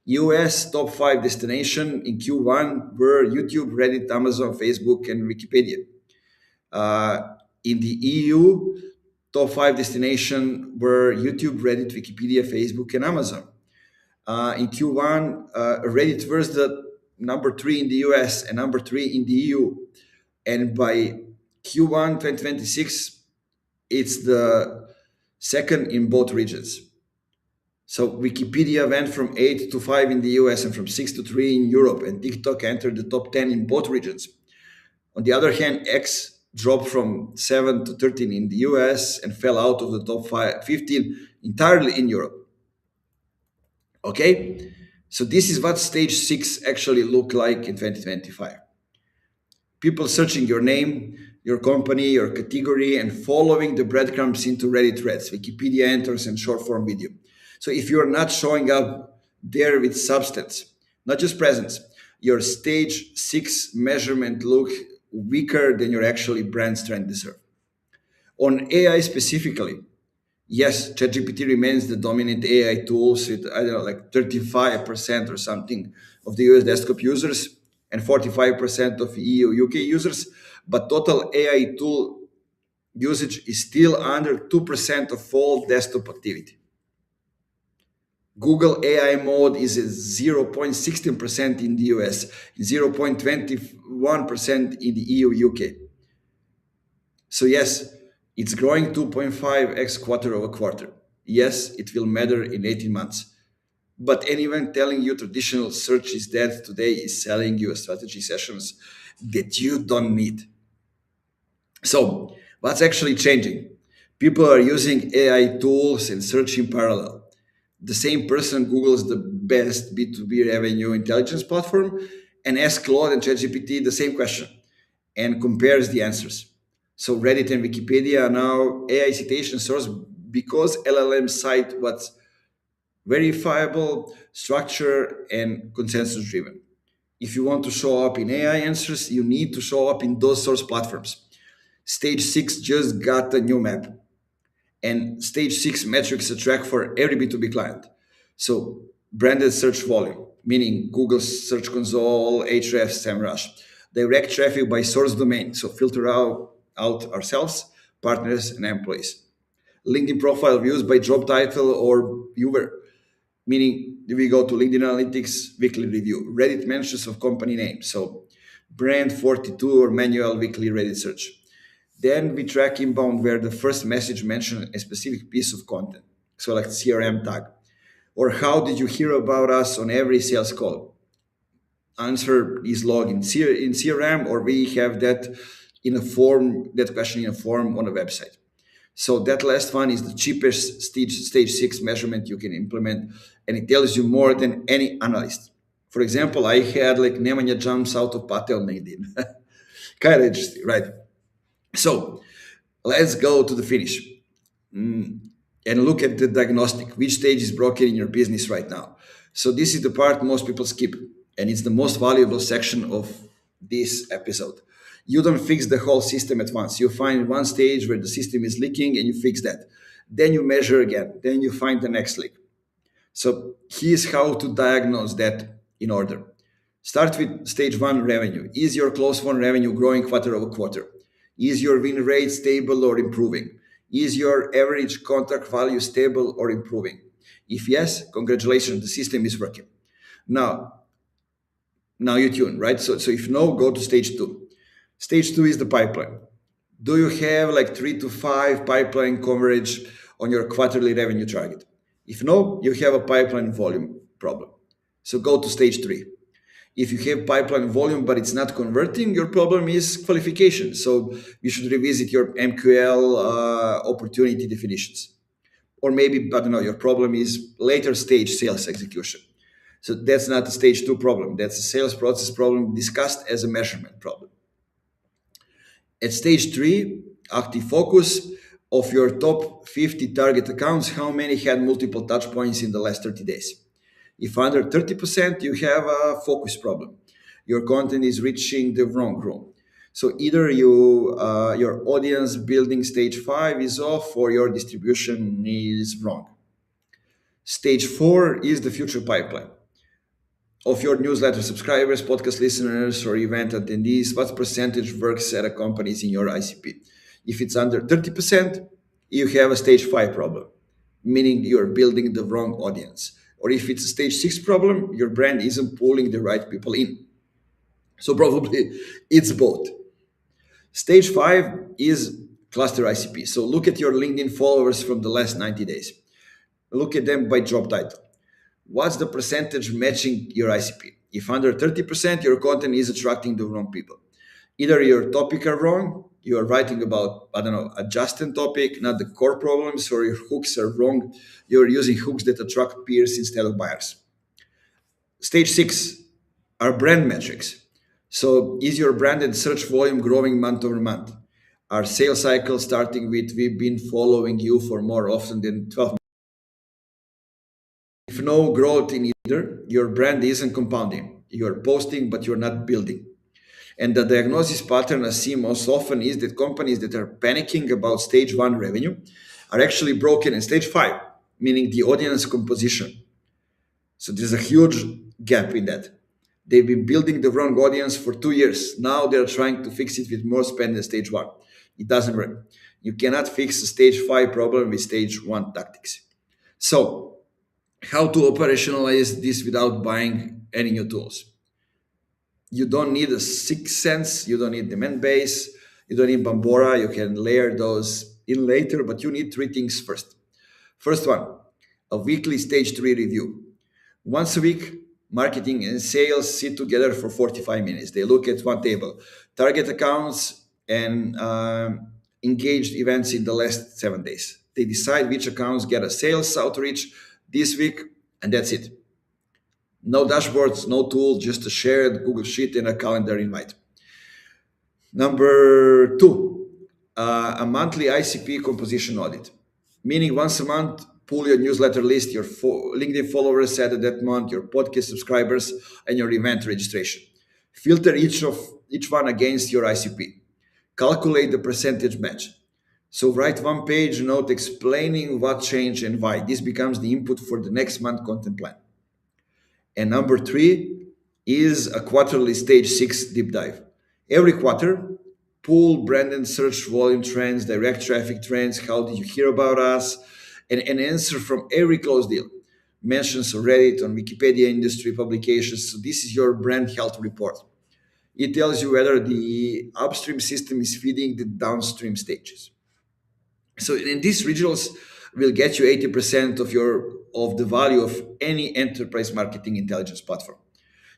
A: US top 5 destination in Q1 were YouTube, Reddit, Amazon, Facebook, and Wikipedia. In the EU, top 5 destination were YouTube, Reddit, Wikipedia, Facebook, and Amazon. In Q1, Reddit was the number 3 in the US and number 3 in the EU. And by Q1 2026, it's the second in both regions. So Wikipedia went from 8 to 5 in the US and from 6 to 3 in Europe, and TikTok entered the top 10 in both regions. On the other hand, X dropped from 7 to 13 in the US and fell out of the top 15 entirely in Europe. Okay? So this is what stage 6 actually looked like in 2025. People searching your name, your company, your category, and following the breadcrumbs into Reddit threads, Wikipedia enters, and short form video. So if you're not showing up there with substance, not just presence, your stage 6 measurement look weaker than your actually brand strength deserve. On AI specifically, yes, ChatGPT remains the dominant AI tools with, I don't know, like 35% or something of the US desktop users and 45% of EU, UK users, but total AI tool usage is still under 2% of all desktop activity. Google AI mode is at 0.16% in the US, 0.21% in the EU, UK. So yes, it's growing 2.5x quarter over quarter. Yes, it will matter in 18 months. But anyone telling you traditional search is dead today is selling you strategy sessions that you don't need. So what's actually changing? People are using AI tools and search in parallel. The same person Googles the best B2B revenue intelligence platform and asks Claude and ChatGPT the same question and compares the answers. So Reddit and Wikipedia are now AI citation source because LLM cite what's verifiable, structured, and consensus driven. If you want to show up in AI answers, you need to show up in those source platforms. Stage 6 just got a new map, and stage 6 metrics a track for every B2B client. So branded search volume, meaning Google Search Console, Ahrefs, SEMrush. Direct traffic by source domain, so filter out ourselves, partners, and employees. LinkedIn profile views by job title or viewer, meaning we go to LinkedIn Analytics weekly review. Reddit mentions of company name, so brand 42 or manual weekly Reddit search. Then we track inbound where the first message mentioned a specific piece of content, so like CRM tag. Or how did you hear about us on every sales call? Answer is logged in CRM, or we have that in a form, that question in a form on a website. So that last one is the cheapest stage six measurement you can implement, and it tells you more than any analyst. For example, I had like Nemanja jumps out of Patel LinkedIn. Kind of interesting, right? So let's go to the finish. And look at the diagnostic. Which stage is broken in your business right now? So this is the part most people skip, and it's the most valuable section of this episode. You don't fix the whole system at once. You find one stage where the system is leaking and you fix that. Then you measure again. Then you find the next leak. So here's how to diagnose that in order. Start with stage one revenue. Is your close one revenue growing quarter over quarter? Is your win rate stable or improving? Is your average contract value stable or improving? If yes, congratulations, the system is working. Now, now you tune, right? So if no, go to stage two. Stage two is the pipeline. Do you have like 3 to 5 pipeline coverage on your quarterly revenue target? If no, you have a pipeline volume problem. So go to stage three. If you have pipeline volume but it's not converting, your problem is qualification. So you should revisit your MQL opportunity definitions. Or maybe, I don't know, your problem is later stage sales execution. So that's not a stage two problem. That's a sales process problem discussed as a measurement problem. At stage three, active focus of your top 50 target accounts, how many had multiple touch points in the last 30 days? If under 30%, you have a focus problem. Your content is reaching the wrong room. So either your audience building stage five is off or your distribution is wrong. Stage four is the future pipeline of your newsletter subscribers, podcast listeners, or event attendees. What percentage works at a companies in your ICP? If it's under 30%, you have a stage five problem, meaning you're building the wrong audience. Or if it's a stage six problem, your brand isn't pulling the right people in. So probably it's both. Stage five is cluster ICP. So look at your LinkedIn followers from the last 90 days. Look at them by job title. What's the percentage matching your ICP? If under 30%, your content is attracting the wrong people. Either your topic are wrong, you are writing about, I don't know, adjacent topic, not the core problems, or your hooks are wrong. You're using hooks that attract peers instead of buyers. Stage six are brand metrics. So is your branded search volume growing month over month? Are sales cycles starting with we've been following you for more often than 12 months? If no growth in either, your brand isn't compounding. You're posting, but you're not building. And the diagnosis pattern I see most often is that companies that are panicking about stage one revenue are actually broken in stage five, meaning the audience composition. So there's a huge gap in that. They've been building the wrong audience for 2 years. Now they're trying to fix it with more spend in stage one. It doesn't work. You cannot fix a stage five problem with stage one tactics. So, how to operationalize this without buying any new tools? You don't need a sixth sense, you don't need demand base, you don't need Bambora, you can layer those in later, but you need three things first. First one, a weekly stage three review. Once a week, marketing and sales sit together for 45 minutes. They look at one table, target accounts and engaged events in the last 7 days. They decide which accounts get a sales outreach this week, and that's it. No dashboards, no tool, just a shared Google Sheet and a calendar invite. Number two, a monthly ICP composition audit, meaning once a month, pull your newsletter list, your LinkedIn followers added that month, your podcast subscribers, and your event registration. Filter each one against your ICP. Calculate the percentage match. So write one page note explaining what changed and why. This becomes the input for the next month content plan. And number three is a quarterly stage six deep dive. Every quarter, pull brand and search volume trends, direct traffic trends, how did you hear about us, and an answer from every closed deal. Mentions on Reddit, on Wikipedia industry publications. So this is your brand health report. It tells you whether the upstream system is feeding the downstream stages. So in these regionals will get you 80% of the value of any enterprise marketing intelligence platform.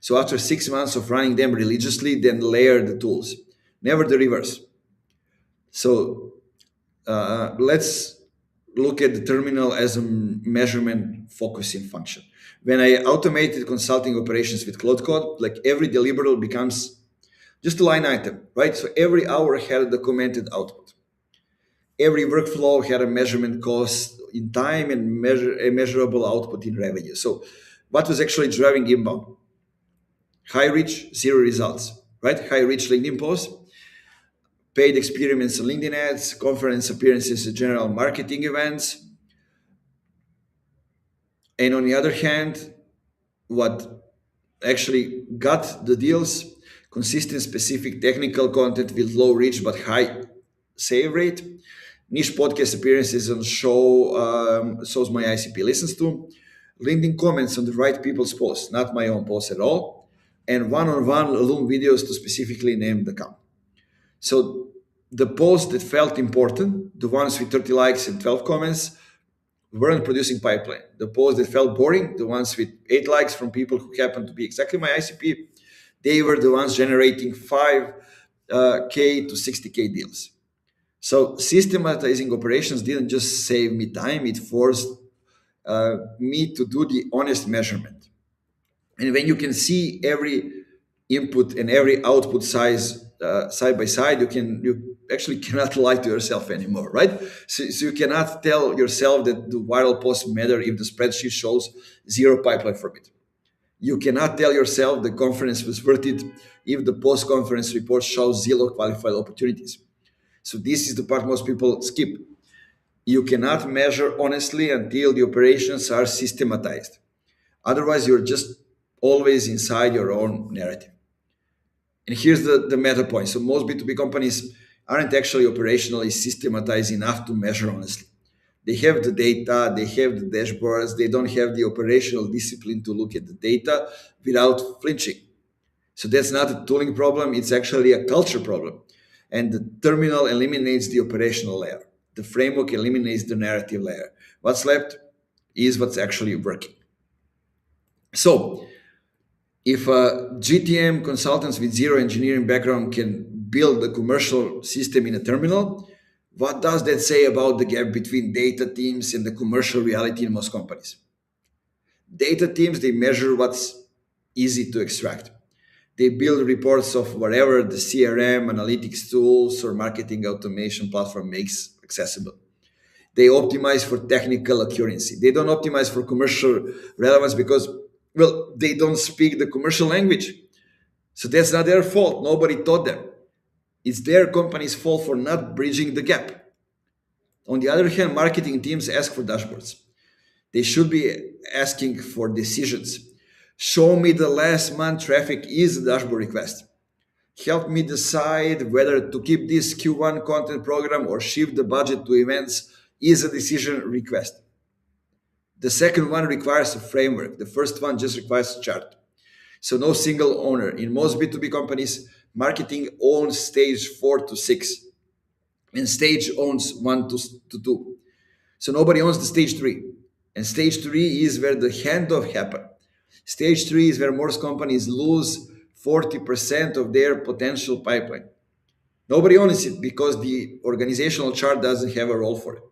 A: So after 6 months of running them religiously, then layer the tools. Never the reverse. So Let's look at the terminal as a measurement focusing function. When I automated consulting operations with Cloud Code, like every deliverable becomes just a line item, right? So every hour had a documented output. Every workflow had a measurement cost in time and a measurable output in revenue. So what was actually driving inbound? High reach, zero results, right? High reach LinkedIn posts, paid experiments on LinkedIn ads, conference appearances at general marketing events. And on the other hand, what actually got the deals, consistent specific technical content with low reach but high save rate, niche podcast appearances on shows my ICP listens to, LinkedIn comments on the right people's posts, not my own posts at all, and one-on-one Loom videos to specifically name the account. So the posts that felt important, the ones with 30 likes and 12 comments, weren't producing pipeline. The posts that felt boring, the ones with 8 likes from people who happened to be exactly my ICP, they were the ones generating 5K to 60K deals. So systematizing operations didn't just save me time, it forced me to do the honest measurement. And when you can see every input and every output size side by side, you actually cannot lie to yourself anymore, right? So you cannot tell yourself that the viral posts matter if the spreadsheet shows zero pipeline from it. You cannot tell yourself the conference was worth it if the post-conference report shows zero qualified opportunities. So this is the part most people skip. You cannot measure honestly until the operations are systematized. Otherwise, you're just always inside your own narrative. And here's the meta point. So most B2B companies aren't actually operationally systematized enough to measure honestly. They have the data, they have the dashboards, they don't have the operational discipline to look at the data without flinching. So that's not a tooling problem, it's actually a culture problem. And the terminal eliminates the operational layer. The framework eliminates the narrative layer. What's left is what's actually working. So if GTM consultants with zero engineering background can build a commercial system in a terminal, what does that say about the gap between data teams and the commercial reality in most companies? Data teams, they measure what's easy to extract. They build reports of whatever the CRM, analytics tools, or marketing automation platform makes accessible. They optimize for technical accuracy. They don't optimize for commercial relevance because, well, they don't speak the commercial language. So that's not their fault. Nobody taught them. It's their company's fault for not bridging the gap. On the other hand, marketing teams ask for dashboards. They should be asking for decisions. Show me the last month traffic is a dashboard request. Help me decide whether to keep this Q1 content program or shift the budget to events is a decision request. The second one requires a framework. The first one just requires a chart. So no single owner. In most B2B companies, marketing owns stage 4 to 6, and stage owns 1 to 2. So nobody owns the stage 3. And stage 3 is where the handoff happens. Stage 3 is where most companies lose 40% of their potential pipeline. Nobody owns it because the organizational chart doesn't have a role for it.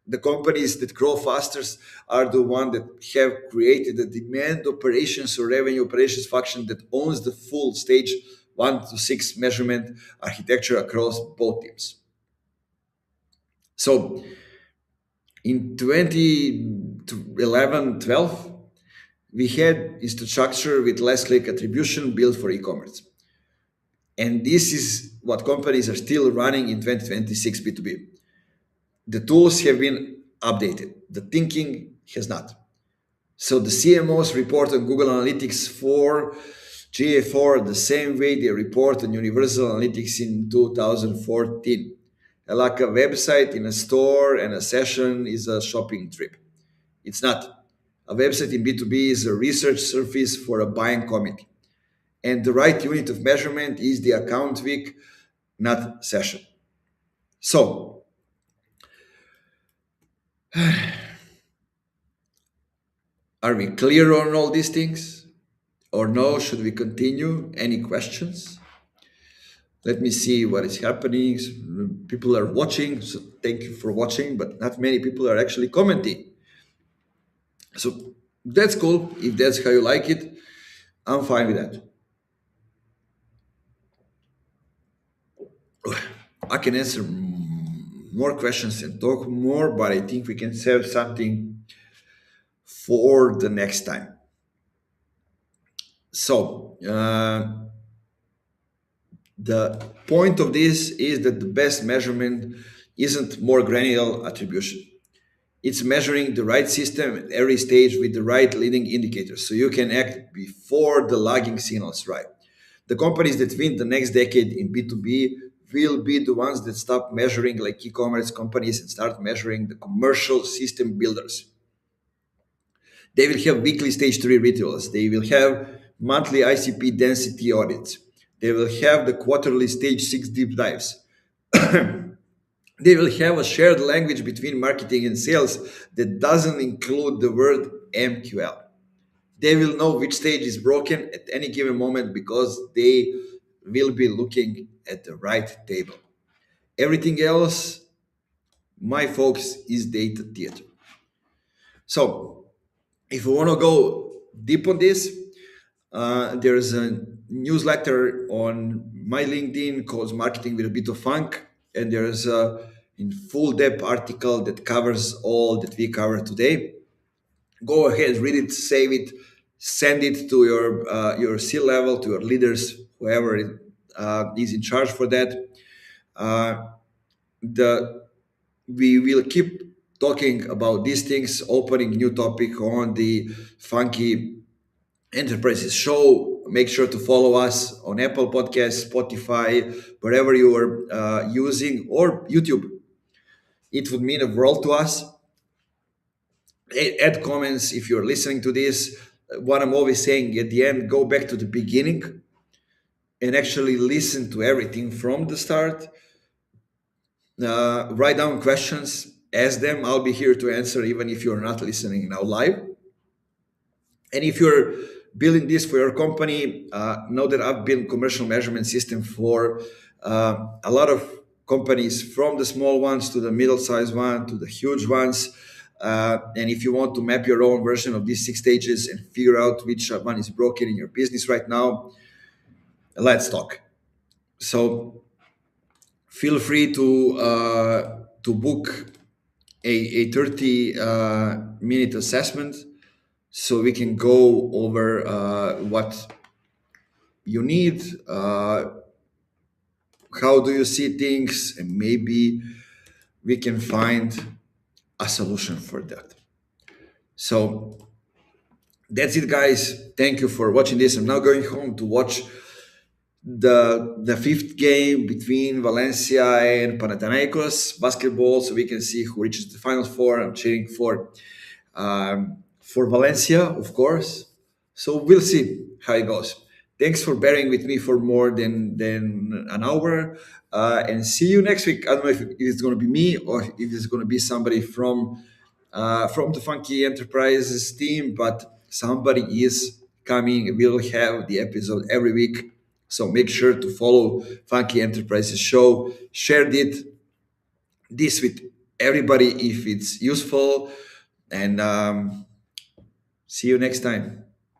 A: The companies that grow fastest are the ones that have created a demand operations or revenue operations function that owns the full stage 1 to 6 measurement architecture across both teams. So in 2011, 12, we had structure with less click attribution built for e-commerce. And this is what companies are still running in 2026 B2B. The tools have been updated. The thinking has not. So the CMOs report on Google Analytics 4, GA4 the same way they report on Universal Analytics in 2014. Like a website in a store and a session is a shopping trip. It's not. A website in B2B is a research surface for a buying committee. And the right unit of measurement is the account week, not session. So, are we clear on all these things? Or no? Should we continue? Any questions? Let me see what is happening. People are watching, so thank you for watching, but not many people are actually commenting. So that's cool. If that's how you like it, I'm fine with that. I can answer more questions and talk more, but I think we can save something for the next time. So, the point of this is that the best measurement isn't more granular attribution. It's measuring the right system at every stage with the right leading indicators so you can act before the lagging signals rise. The companies that win the next decade in B2B will be the ones that stop measuring like e-commerce companies and start measuring the commercial system builders. They will have weekly stage 3 rituals. They will have monthly ICP density audits. They will have the quarterly stage 6 deep dives. They will have a shared language between marketing and sales that doesn't include the word MQL. They will know which stage is broken at any given moment because they will be looking at the right table. Everything else, my folks, is data theater. So, if you want to go deep on this, there's a newsletter on my LinkedIn called Marketing with a Bit of Funk, and there's a in full depth article that covers all that we cover today. Go ahead, read it, save it, send it to your C level, to your leaders, whoever is in charge for that. Uh, the we will keep talking about these things, opening new topic on the Funky Enterprises show. Make sure to follow us on Apple Podcasts, Spotify, wherever you are using, or YouTube. It would mean a world to us. Add comments if you're listening to this. What I'm always saying at the end, go back to the beginning and actually listen to everything from the start. Write down questions, ask them. I'll be here to answer even if you're not listening now live. And if you're building this for your company, know that I've built commercial measurement system for a lot of companies, from the small ones to the middle-sized one to the huge ones. And if you want to map your own version of these 6 stages and figure out which one is broken in your business right now, let's talk. So feel free to book a 30 minute assessment so we can go over what you need, how do you see things, and maybe we can find a solution for that. So that's it, guys. Thank you for watching this. I'm now going home to watch the fifth game between Valencia and Panathinaikos basketball, so we can see who reaches the final four. I'm cheering for Valencia, of course. So we'll see how it goes. Thanks for bearing with me for more than an hour, and see you next week. I don't know if it's going to be me or if it's going to be somebody from the Funky Enterprises team, but somebody is coming. We'll have the episode every week. So make sure to follow Funky Enterprises show, share this with everybody if it's useful, and see you next time.